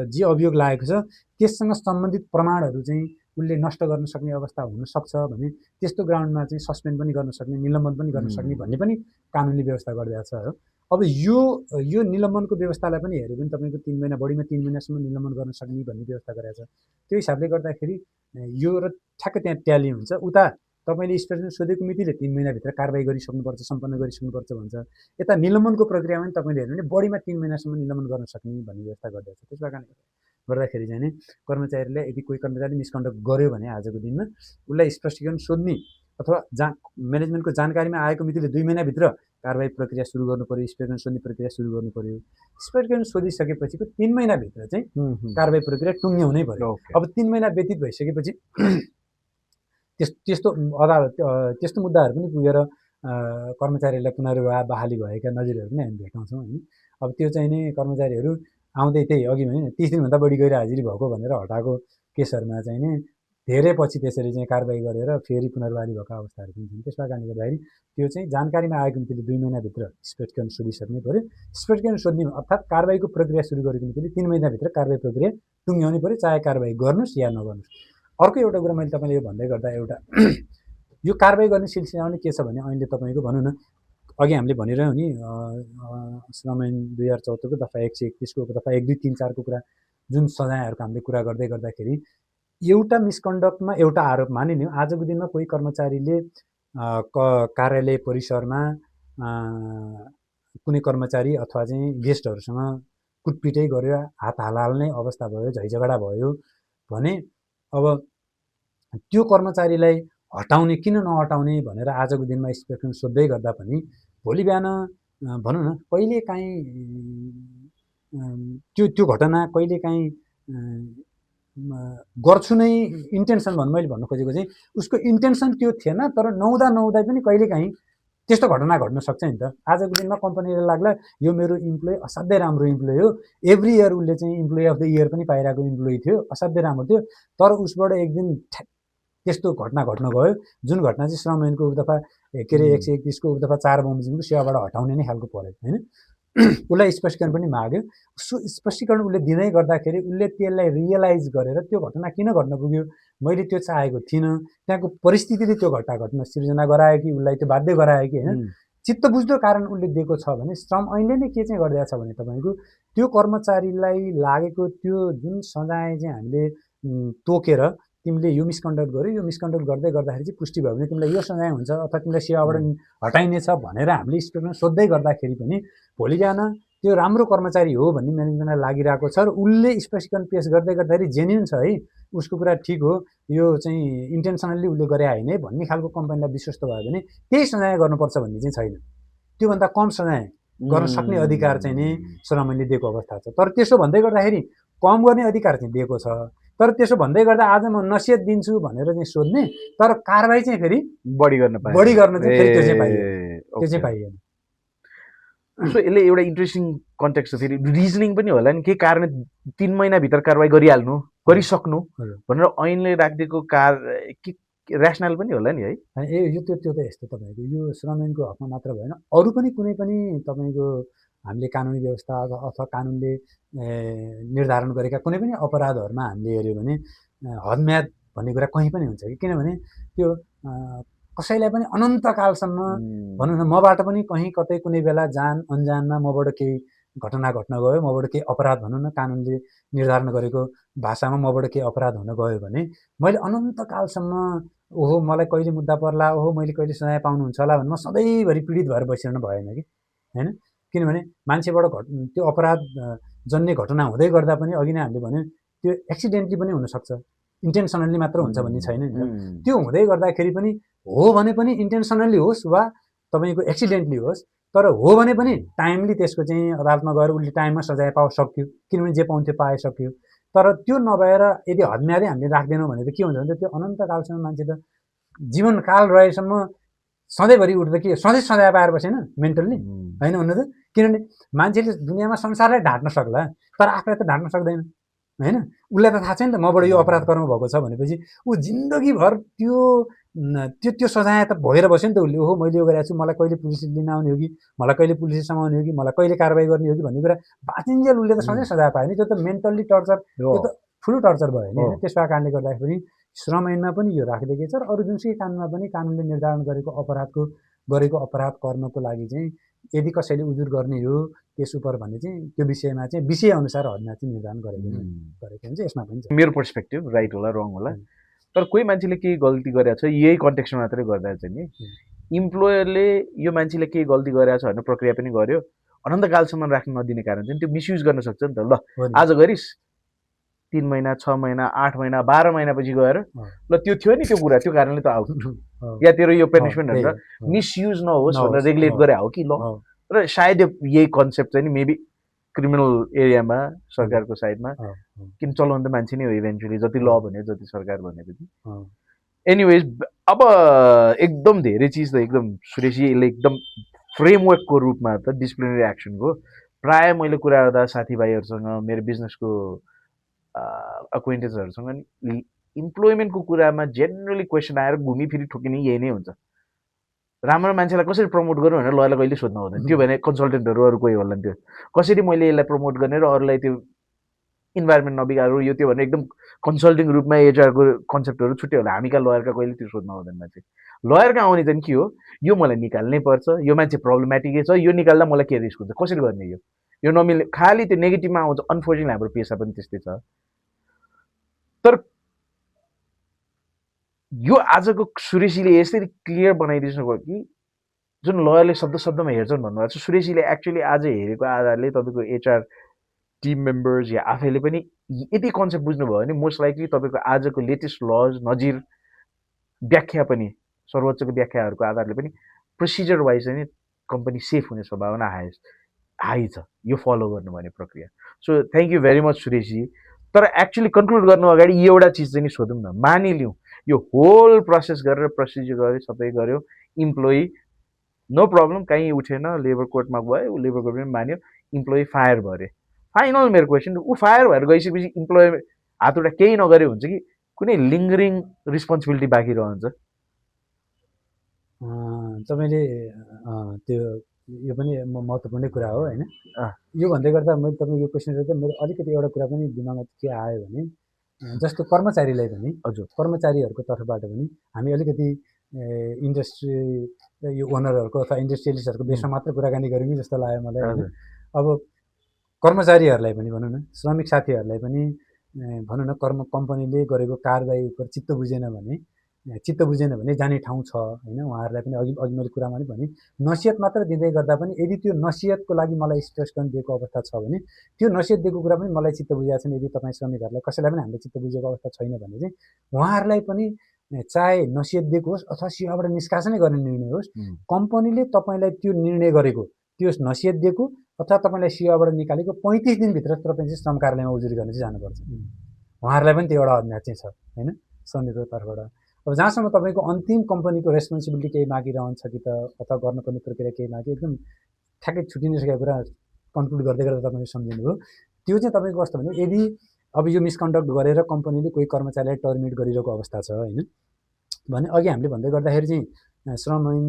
जे अभियोग लागेको छ त्यससँग सम्बन्धित प्रमाणहरू चाहिँ उसले नष्ट गर्न सक्ने अवस्था हुनसक्छ भने त्यस्तो ग्राउन्डमा चाहिँ सस्पेन्ड पनि गर्न सक्ने, निलम्बन पनि गर्न सक्ने भन्ने पनि कानुनले व्यवस्था गरिरहेको छ हो। अब यो निलम्बनको व्यवस्थालाई पनि हेऱ्यो भने तपाईँको 3 महिना बढीमा 3 महिनासम्म निलम्बन गर्न सक्ने भन्ने व्यवस्था गरिरहेको छ। त्यो हिसाबले गर्दाखेरि यो र ठ्याक्कै त्यहाँ ट्याली हुन्छ। उता तपाईँले स्पष्टीकरण सोधेको मितिले 3 महिनाभित्र कारबाही गरिसक्नुपर्छ, सम्पन्न गरिसक्नुपर्छ भन्छ। यता निलम्बनको प्रक्रियामा पनि तपाईँले हेर्नु भने बढीमा 3 महिनासम्म निलम्बन गर्न सक्ने भन्ने व्यवस्था गरिरहेको छ। त्यसै कारणले गर्दाखेरि चाहिँ नि कर्मचारीले यदि कोही कर्मचारीले मिसकन्डक्ट गर्यो भने आजको दिनमा उसलाई स्पष्टीकरण सोध्ने अथवा म्यानेजमेन्टको जानकारीमा आएको मितिले 2 महिनाभित्र कारबाही प्रक्रिया सुरु गर्नु पर्यो, स्पष्टीकरण सोध्ने प्रक्रिया सुरु गर्नु पर्यो। स्पष्टीकरण सोधिसकेपछिको 3 महिनाभित्र चाहिँ कारबाही प्रक्रिया टुङ्ग्याउनै पर्यो। अब 3 महिना व्यतीत भइसकेपछि त्यस्तो अदालत त्यस्तो मुद्दाहरू पनि पुगेर कर्मचारीलाई पुनर्बहाली भएका नजिरहरू पनि हामी भेटाउँछौँ होइन। अब त्यो चाहिँ नि कर्मचारीहरू आउँदै त्यही अघि भने 30 दिनभन्दा बढी गएर हाजिरी भएको भनेर हटाएको केसहरूमा चाहिँ नि धेरै पछि त्यसरी चाहिँ कारबाही गरेर फेरि पुनर्बहाली भएको अवस्थाहरू पनि छन्। त्यसका कारणले गर्दाखेरि त्यो चाहिँ जानकारीमा आएको मितिले 2 महिनाभित्र स्पष्टीकरण सोधिसक्ने पर्यो। स्पष्टीकरण सोध्ने अर्थात् कारबाहीको प्रक्रिया सुरु गरेको मितिले 3 महिनाभित्र कारबाही प्रक्रिया टुङ्ग्याउनै पर्यो, चाहे कारबाही गर्नुहोस् या नगर्नुहोस्। अर्को एउटा कुरा मैले तपाईँले यो भन्दै गर्दा एउटा यो कारबाही गर्ने सिलसिलामा के छ भने ऐनले तपाईँको भनौँ न अघि हामीले भनिरह्यौँ नि श्रम ऐन 2074 को दफा 131 को दफा 1, 2, 3, 4 को कुरा जुन सजायहरूको हामीले कुरा गर्दै गर्दाखेरि एउटा मिसकन्डक्टमा एउटा आरोप मानिलिउँ। आजको दिनमा कोही कर्मचारीले कार्यालय परिसरमा कुनै कर्मचारी अथवा चाहिँ गेस्टहरूसँग कुटपिटै गर्यो, हात हाल्ने अवस्था भयो, झैझगडा भयो भने अब त्यो कर्मचारीलाई हटाउने किन नहटाउने भनेर आजको दिनमा इन्सपेक्सन सोध्दै गर्दा पनि भोलि बिहान भनौँ न कहिलेकाहीँ त्यो घटना कहिलेकाहीँ गर्छु नै इन्टेन्सन मैले भन्नु खोजेको चाहिँ उसको इन्टेन्सन त्यो थिएन, तर नहुँदा पनि कहिलेकाहीँ त्यस्तो घटना घट्न सक्छ नि त। आजको दिनमा कम्पनीले लाग्ला यो मेरो इम्प्लोइ असाध्यै राम्रो इम्प्लोइ हो, एभ्री इयर उसले चाहिँ इम्प्लोइ अफ द इयर पनि पाइरहेको इम्प्लोइ थियो, असाध्यै राम्रो थियो, तर उसबाट एक दिन त्यस्तो घटना घट्न गयो जुन घटना चाहिँ श्रम ऐनको दफा के अरे 131 को दफा 4 बमोजिमको सेवाबाट हटाउने नै खालको पऱ्यो होइन। उसलाई स्पष्टीकरण पनि माग्यो। स्पष्टीकरण उसले दिँदै गर्दाखेरि उसले त्यसलाई रियलाइज गरेर त्यो घटना किन घट्न पुग्यो, मैले त्यो चाहेको थिइनँ, त्यहाँको परिस्थितिले त्यो घटना घट्न सिर्जना गरायो कि उसलाई त्यो बाध्य गरायो कि होइन, चित्त बुझ्दो कारण उसले दिएको छ भने श्रम ऐनले नै के चाहिँ गरिदिएको छ भने तपाईँको त्यो कर्मचारीलाई लागेको त्यो जुन सजाय चाहिँ हामीले तोकेर तिमीले यो मिसकन्डक्ट गर्यो, यो मिसकन्डक्ट गर्दै गर्दाखेरि चाहिँ पुष्टि भयो भने तिमीलाई यो सजाय हुन्छ अथवा तिमीलाई सेवाबाट हटाइनेछ भनेर हामीले स्टेटमा सोध्दै गर्दाखेरि पनि भोलि बिहान त्यो राम्रो कर्मचारी हो भन्ने म्यानेजमेन्टलाई लागिरहेको छ र उसले स्पष्टीकरण पेश गर्दै गर्दाखेरि जेन्युन छ है, उसको कुरा ठिक हो, यो चाहिँ इन्टेन्सनल्ली उसले गरे होइन है भन्ने खालको कम्पनीलाई विश्वस्त भयो भने त्यही सजाय गर्नुपर्छ भन्ने चाहिँ छैन। त्योभन्दा कम सजाय गर्न सक्ने अधिकार चाहिँ नि श्रम ऐनले दिएको अवस्था छ। तर त्यसो भन्दै गर्दाखेरि कम गर्ने अधिकार चाहिँ दिएको छ, तर त्यसो भन्दै गर्दा आज म नसिहत दिन्छु भनेर चाहिँ सोध्ने, तर कारबाही चाहिँ फेरि बढी गर्न चाहिँ फेरि त्यो चाहिँ पाइएन। सो यसले एउटा इन्ट्रेस्टिङ कन्टेक्स्ट छ, फेरि रिजनिङ पनि होला नि, के कारण 3 महिनाभित्र कारवाही गरिहाल्नु गरिसक्नु भनेर ऐनले राखिदिएको के ऱ्यासनल पनि होला नि है। यो त्यो त यस्तो तपाईँको यो श्रम ऐनको हकमा मात्र भएन, अरू पनि कुनै पनि तपाईँको हामीले कानुनी व्यवस्था अथवा कानुनले निर्धारण गरेका कुनै पनि अपराधहरूमा हामीले हेऱ्यो भने हदम्याद भन्ने कुरा कहीँ पनि हुन्छ कि, किनभने त्यो कसैलाई पनि अनन्तकालसम्म भनौँ न मबाट पनि कहीँ कतै कुनै बेला जान अन्जानमा मबाट केही घटना घट्न गयो, मबाट केही अपराध भनौँ न कानुनले निर्धारण गरेको भाषामा मबाट केही अपराध हुन गयो भने मैले अनन्तकालसम्म ओहो मलाई कहिले मुद्दा पर्ला, ओहो मैले कहिले सजाय पाउनुहुन्छ होला भने म सधैँभरि पीडित भएर बसिरहनु भएन कि होइन। किनभने मान्छेबाट त्यो अपराध जन्य घटना हुँदै गर्दा पनि अघि नै हामीले भन्यौँ त्यो एक्सिडेन्टली पनि हुनसक्छ, इन्टेन्सनल्ली मात्र हुन्छ भन्ने छैन नि त। त्यो हुँदै गर्दाखेरि पनि हो भने पनि इन्टेन्सनल्ली होस् वा तपाईँको एक्सिडेन्टली होस्, तर हो भने पनि टाइमली त्यसको चाहिँ अदालतमा गएर उसले टाइममा सजाय सक्यो, किनभने जे पाउँथ्यो पाइसक्यो। तर त्यो नभएर यदि हदम्यादै हामीले राख्दैनौँ भने त के हुन्छ भने त्यो अनन्तकालसम्म मान्छे त जीवनकाल रहेसम्म सधैँभरि उठ्दा के सधैँ सजाय पाएर बसेन मेन्टल्ली होइन भन्नु त। किनभने मान्छेले दुनियाँमा संसारलाई ढाँट्न सक्ला तर आफूलाई त ढाँट्न सक्दैन होइन। उसलाई त थाहा छैन त मबाट यो अपराध कर्म भएको छ भनेपछि ऊ जिन्दगीभर त्यो सजाय त भएर बस्यो नि त उसले। ओहो मैले यो गरेको छु, मलाई कहिले पुलिस लिन आउने हो कि, मलाई कहिले पुलिसले समाउने हो कि, मलाई कहिले कारवाही गर्ने हो कि भन्ने कुरा बाँचिन्जेल उसले त सधैँ सजाय पायो नि। त्यो त मेन्टल्ली टर्चर, त्यो त ठुलो टर्चर भयो नि होइन। त्यसको कारणले गर्दाखेरि श्रम ऐनमा पनि यो राखिदिएको छ र अरू जुनसुकै कानुनमा पनि कानुनले निर्धारण गरेको अपराध कर्मको लागि चाहिँ यदि कसैले उजुर गर्ने हो त्यस उप भन्ने चाहिँ त्यो विषयमा चाहिँ विषय अनुसार हदमा चाहिँ निर्धारण गरेको हुन्छ। यसमा पनि मेरो पर्सपेक्टिभ राइट होला रङ होला, तर कोही मान्छेले केही गल्ती गरेको छ यही कन्टेक्स्टमा मात्रै गर्दा चाहिँ नि इम्प्लोयरले यो मान्छेले केही गल्ती गरेको छ भनेर प्रक्रिया पनि गर्यो, अनन्तकालसम्म राख्न नदिने कारण चाहिँ त्यो मिसयुज गर्न सक्छ नि त। ल आज गरिस् 3 महिना 6 महिना 8 महिना 12 महिनापछि गएर ल त्यो थियो नि त्यो कुरा, त्यो कारणले त आउट या तेरो यो पनिसमेन्टहरू मिसयुज नहोस् भनेर रेगुलेट गरे हो कि ल। र सायद यही कन्सेप्ट चाहिँ नि मेबी क्रिमिनल एरियामा सरकारको साइडमा किन चलाउनु त मान्छे नै हो इभेन्चुली, जति ल भने जति सरकार भने पनि। एनिवेज अब एकदम धेरै चिज त एकदम सुरेशी यसले एकदम फ्रेमवर्कको रूपमा त डिसिप्लिनरी एक्सनको प्रायः मैले कुरा गर्दा साथीभाइहरूसँग मेरो बिजनेसको अक्वेन्टेन्सहरूसँग नि इम्प्लोइमेन्टको कुरामा जेनरली क्वेसन आएर घुमिफिरी ठोकिने यही नै हुन्छ। राम्रो मान्छेलाई कसरी प्रमोट गर्नु भनेर लयलाई कहिले सोध्नु हुँदैन, त्यो भने कन्सल्टेन्टहरू अरू कोही होला नि, त्यो कसरी मैले यसलाई प्रमोट गर्ने र अरूलाई त्यो इन्भाइरोमेन्ट नबिगारौँ यो त्यो भनेर एकदम कन्सल्टिङ रूपमा एचआरको कन्सेप्टहरू छुट्यो होला। हामी कहाँ लयरका कहिले त्यो सोध्न आउँदैन मान्छे। लयरका आउने चाहिँ के हो, यो मलाई निकाल्नै पर्छ, यो मान्छे प्रब्लमेटिकै छ, यो निकाल्दा मलाई के रिस्क हुन्छ, कसरी गर्ने यो नमिल्ने, खालि त्यो नेगेटिभमा आउँछ। अनफोर्चुनेटली हाम्रो पेसा पनि त्यस्तै छ। तर यो आजको सुरेशीले यसरी क्लियर बनाइदिनु भयो कि जुन लयरले शब्दमा हेर्छन् भन्नुभएको छ, सुरेशीले एक्चुअली आज हेरेको आधारले तपाईँको एचआर टिम मेम्बर्स या आफैले पनि यदि कन्सेप्ट बुझ्नुभयो भने मोस्ट लाइकली तपाईँको आजको लेटेस्ट लज नजिर व्याख्या पनि सर्वोच्चको व्याख्याहरूको आधारले पनि प्रोसिजर वाइज चाहिँ कम्पनी सेफ हुने सम्भावना हाई छ यो फलो गर्नु भन्ने प्रक्रिया। So thank you very much Sureshji. तर एक्चुअली कन्क्लुड गर्नु अगाडि एउटा चिज चाहिँ नि सोधौँ न, मानिलिउँ यो होल प्रोसेस गरेर प्रोसिजर गऱ्यो, सबै गऱ्यो, इम्प्लोइ नो प्रब्लम, कहीँ उठेन, लेबर कोर्टमा गयो, लेबर कोर्टमा मान्यो, इम्प्लोइ फायर भयो अरे। फाइनल मेरो क्वेसन, ऊ फायर भएर गइसकेपछि इम्प्लोइ हातुटा केही नगरे हुन्छ कि कुनै लिङ्गरिङ रिस्पोन्सिबिलिटी बाँकी रहन्छ? तपाईँले त्यो यो पनि महत्त्वपूर्णै कुरा हो होइन। यो भन्दै गर्दा मैले तपाईँको यो क्वेसन गर्दा मेरो अलिकति एउटा कुरा पनि दिमागमा के आयो भने, जस्तो कर्मचारीलाई पनि, हजुर, कर्मचारीहरूको तर्फबाट पनि हामी अलिकति इन्डस्ट्री यो ओनरहरूको अथवा इन्डस्ट्रियलिस्टहरूको बेसमा मात्र कुराकानी गऱ्यौँ कि जस्तो लाग्यो मलाई होइन। अब कर्मचारीहरूलाई पनि भनौँ न, श्रमिक साथीहरूलाई पनि भनौँ न, कम्पनीले गरेको कारबाही उप चित्त बुझेन भने जाने ठाउँ छ होइन। उहाँहरूलाई पनि अघि मैले कुरामा पनि भने, नसिहत मात्र दिँदै गर्दा पनि यदि त्यो नसिहतको लागि मलाई स्ट्रेस गर्न दिएको अवस्था छ भने त्यो नसिहत दिएको कुरा पनि मलाई चित्त बुझाएको छैन, यदि तपाईँ श्रमिकहरूलाई कसैलाई पनि हामीले चित्त बुझेको अवस्था छैन भने चाहिँ उहाँहरूलाई पनि चाहे नसिहत दिएको होस् अथवा सेवाबाट निष्कासनै गर्ने निर्णय होस्, कम्पनीले तपाईँलाई त्यो निर्णय गरेको, त्यो नसिहत दिएको अथवा तपाईँलाई सेवाबाट निकालेको 35 दिनभित्र तपाईँ चाहिँ श्रम कार्यालयमा उजुरी गर्न चाहिँ जानुपर्छ। उहाँहरूलाई पनि त्यो एउटा अभ्यास चाहिँ छ होइन श्रमिकको तर्फबाट। अब जहाँसम्म तपाईँको अन्तिम कम्पनीको रेस्पोन्सिबिलिटी केही बाँकी रहन्छ कि त अथवा गर्नुपर्ने प्रक्रिया केही बाँकी, एकदम ठ्याक्कै छुटिनसकेको कुरा कन्क्लुड गर्दै गर्दा तपाईँले सम्झिनुभयो। त्यो चाहिँ तपाईँको कस्तो भने, यदि अब यो मिसकन्डक्ट गरेर कम्पनीले कोही कर्मचारीलाई टर्मिनेट गरिरहेको अवस्था छ होइन भने, अघि हामीले भन्दै गर्दाखेरि चाहिँ श्रम ऐन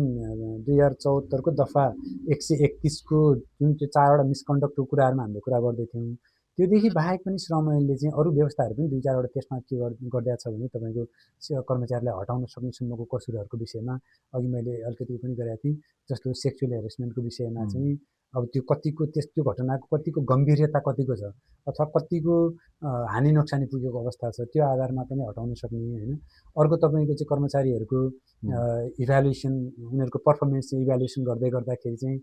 2074 को दफा 131 को जुन त्यो 4वटा मिसकन्डक्टको कुराहरूमा हामीले कुरा गर्दै थियौँ, त्योदेखि बाहेक पनि श्रम ऐनले चाहिँ अरू व्यवस्थाहरू पनि 2-4वटा त्यसमा के गरिदिएको छ भने तपाईँको कर्मचारीलाई हटाउन सक्ने सम्मको कसुरहरूको विषयमा अघि मैले अलिकति पनि गरेको थिएँ। जस्तो सेक्सुअल हेरेसमेन्टको विषयमा चाहिँ अब त्यो कतिको त्यो घटनाको कतिको गम्भीरता कतिको छ अथवा कतिको हानि नोक्सानी पुगेको अवस्था छ, त्यो आधारमा पनि हटाउन सक्ने होइन। अर्को तपाईँको चाहिँ कर्मचारीहरूको इभ्यालुएसन, उनीहरूको पर्फर्मेन्स चाहिँ इभ्यालुएसन गर्दै गर्दाखेरि चाहिँ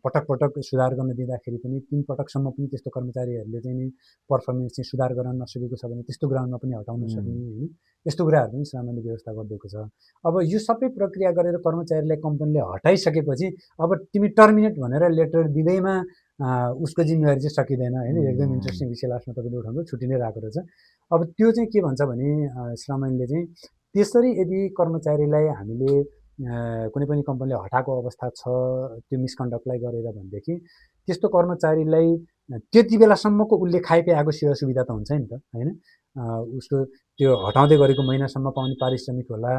पटक पटक सुधार गर्न दिँदाखेरि पनि 3 पटकसम्म पनि त्यस्तो कर्मचारीहरूले चाहिँ नि पर्फर्मेन्स चाहिँ सुधार गर्न नसकेको छ भने त्यस्तो ग्राउन्डमा पनि हटाउन सक्ने होइन। यस्तो कुराहरू पनि श्रमले व्यवस्था गरिदिएको छ। अब यो सबै प्रक्रिया गरेर कर्मचारीलाई कम्पनीले हटाइसकेपछि अब तिमी टर्मिनेट भनेर लेटर दिँदैमा उसको जिम्मेवारी चाहिँ सकिँदैन होइन। एकदम इन्ट्रेस्टिङ विषय लास्टमा तपाईँले उठाउनु छुट्टी नै रहेको रहेछ। अब त्यो चाहिँ के भन्छ भने श्रम ऐनले चाहिँ त्यसरी यदि कर्मचारीलाई हामीले कुनै पनि कम्पनीले हटाएको अवस्था छ त्यो मिसकन्डक्टलाई गरेर भनेदेखि त्यस्तो कर्मचारीलाई त्यति बेलासम्मको उसले खाइपी आएको सेवा सुविधा त हुन्छ नि त होइन। उसको त्यो हटाउँदै गरेको महिनासम्म पाउने पारिश्रमिक होला।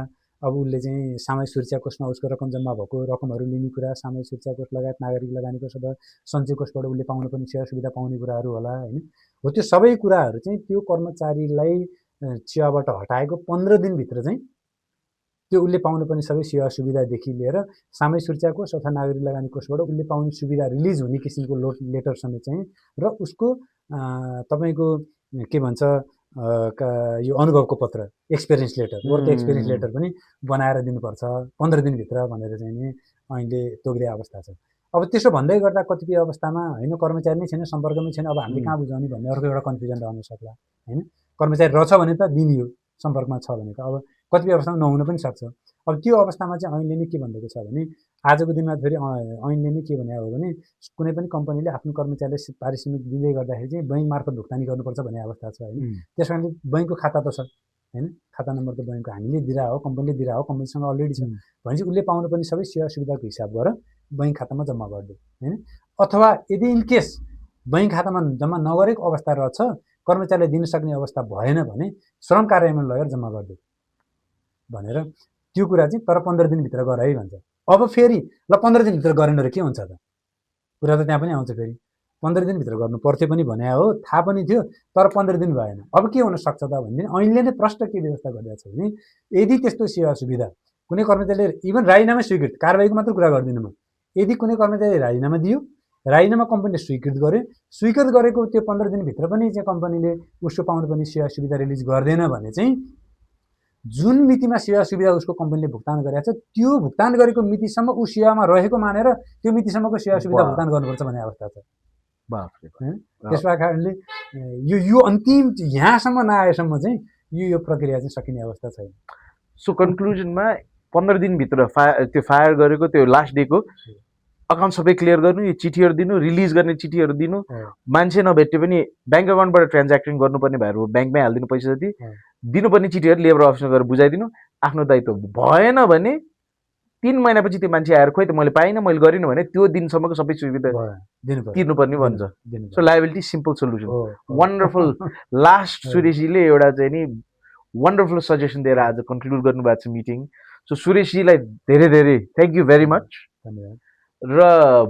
अब उसले चाहिँ सामाजिक सुरक्षा कोषमा उसको रकम जम्मा भएको रकमहरू लिने कुरा, सामाजिक सुरक्षा कोष लगायत नागरिक लगानी कोष अथवा सञ्चय कोषबाट उसले पाउनुपर्ने सेवा सुविधा पाउने कुराहरू होला होइन। हो त्यो सबै कुराहरू चाहिँ त्यो कर्मचारीलाई सेवाबाट हटाएको 15 दिनभित्र चाहिँ त्यो उसले पाउनुपर्ने सबै सेवा सुविधादेखि लिएर सामाजिक सुरक्षा कोष अथवा नागरिक लगानी कोषबाट उसले पाउने सुविधा रिलिज हुने किसिमको लेटर समेत चाहिँ र उसको तपाईँको के भन्छ यो अनुभवको पत्र, experience letter, work experience letter पनि बनाएर दिनुपर्छ 15 दिनभित्र भनेर चाहिँ नि अहिले तोकिदिएको अवस्था छ। अब त्यसो भन्दै गर्दा कतिपय अवस्थामा होइन कर्मचारी नै छैन, सम्पर्कमै छैन, अब हामीले कहाँ बुझाउने भन्ने अर्को एउटा कन्फ्युजन रहन सक्ला होइन। कर्मचारी रहेछ भने त दिनियो, सम्पर्कमा छ भने त अब कतिपय अवस्थामा नहुन पनि सक्छ। अब त्यो अवस्थामा चाहिँ ऐनले नै के भनिदिएको छ भने आजको दिनमा फेरि ऐनले नै के भने हो भने कुनै पनि कम्पनीले आफ्नो कर्मचारीलाई पारिश्रमिक दिँदै गर्दाखेरि चाहिँ बैङ्क मार्फत भुक्तानी गर्नुपर्छ भन्ने अवस्था छ होइन। त्यस कारणले बैङ्कको खाता त छ होइन, खाता नम्बर त बैङ्कको हामीले दिइरहेको हो, कम्पनीले दिइरहेको हो, कम्पनीसँग अलरेडी छ भनेपछि उसले पाउनुपर्ने सबै सेवा सुविधाको हिसाब गरेर बैङ्क खातामा जम्मा गरिदियो होइन। अथवा यदि इनकेस बैङ्क खातामा जम्मा नगरेको अवस्था रहेछ, कर्मचारीलाई दिन सक्ने अवस्था भएन भने श्रम कार्यालयमा लगेर जम्मा गरिदियो भनेर त्यो कुरा चाहिँ तर 15 दिनभित्र गर है भन्छ। अब फेरि ल 15 दिनभित्र गरेन र के हुन्छ त, कुरा त त्यहाँ पनि आउँछ फेरि 15 दिनभित्र गर्नु पर्थ्यो पनि भने हो, थाहा पनि थियो, तर 15 दिन भएन। अब के हुन सक्छ त भने ऐनले नै प्रष्ट के व्यवस्था गरिरहेको छ भने यदि त्यस्तो सेवा सुविधा कुनै कर्मचारीले इभन राजीनामा स्वीकृत, कारबाहीको मात्र कुरा गर्दिनँ म, यदि कुनै कर्मचारीले राजीनामा दियो, राजीनामा कम्पनीले स्वीकृत गर्यो, स्वीकृत गरेको त्यो 15 दिनभित्र पनि चाहिँ कम्पनीले उसको पाउनुपर्ने सेवा सुविधा रिलिज गर्दैन भने चाहिँ जुन मितिमा सेवा सुविधा उसको कम्पनीले भुक्तान गरेको छ त्यो भुक्तान गरेको मितिसम्म ऊ सेवामा रहेको मानेर त्यो मितिसम्मको सेवा सुविधा भुक्तान गर्नुपर्छ भन्ने अवस्था छ। त्यसका कारणले यो अन्तिम यहाँसम्म नआएसम्म चाहिँ यो प्रक्रिया चाहिँ सकिने अवस्था छैन। सो कन्क्लुजनमा 15 दिनभित्र त्यो फायर गरेको त्यो लास्ट डेको अकाउन्ट सबै क्लियर गर्नु, यो चिठीहरू दिनु, रिलिज गर्ने चिठीहरू दिनु, मान्छे नभेट्यो पनि ब्याङ्क अकाउन्टबाट ट्रान्ज्याक्सन गर्नुपर्ने भएर ब्याङ्कमै हालिदिनु पैसा जति, दिनुपर्ने चिठीहरू लेबर अफिसमा गएर बुझाइदिनु, आफ्नो दायित्व। भएन भने 3 महिनापछि त्यो मान्छे आएर खोइ त मैले पाइनँ, मैले गरिनँ भने त्यो दिनसम्मको सबै सुविधा तिर्नुपर्ने भन्छ। So liability simple solution. Wonderful. Last सुरेशजीले एउटा चाहिँ नि वन्डरफुल सजेसन दिएर आज कन्क्लुड गर्नुभएको छ मिटिङ। सो सुरेशजीलाई धेरै धेरै थ्याङ्क यू भेरी मच। धन्यवाद। र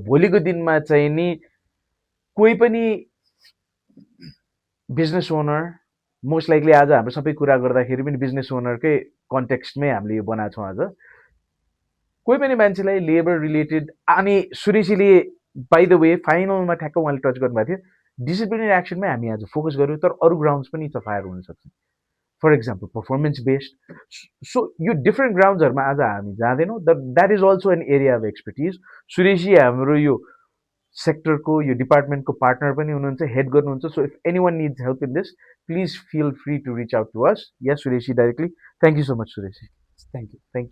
भोलिको दिनमा चाहिँ नि कोही पनि बिजनेस ओनर, मोस्ट लाइकली आज हाम्रो सबै कुरा गर्दाखेरि पनि बिजनेस ओनरकै कन्टेक्स्टमै हामीले यो बनाएको छौँ आज। कोही पनि मान्छेलाई लेबर रिलेटेड, अनि सुरेशजीले बाई द वे फाइनलमा ठ्याक्क उहाँले टच गर्नुभएको थियो, डिसिप्लिनरी एक्सनमै हामी आज फोकस गऱ्यौँ, तर अरू ग्राउन्ड्स पनि फायर हुनसक्छ। For example performance based. So यो डिफ्रेन्ट ग्राउन्ड्सहरूमा आज हामी जाँदैनौँ, that is also an area of expertise. Sureshji हाम्रो यो सेक्टरको, यो डिपार्टमेन्टको पार्टनर पनि हुनुहुन्छ, हेड गर्नुहुन्छ। So if anyone needs help in this, please feel free to reach out to us. या Sureshji directly. Thank you so much Sureshji. Thank you.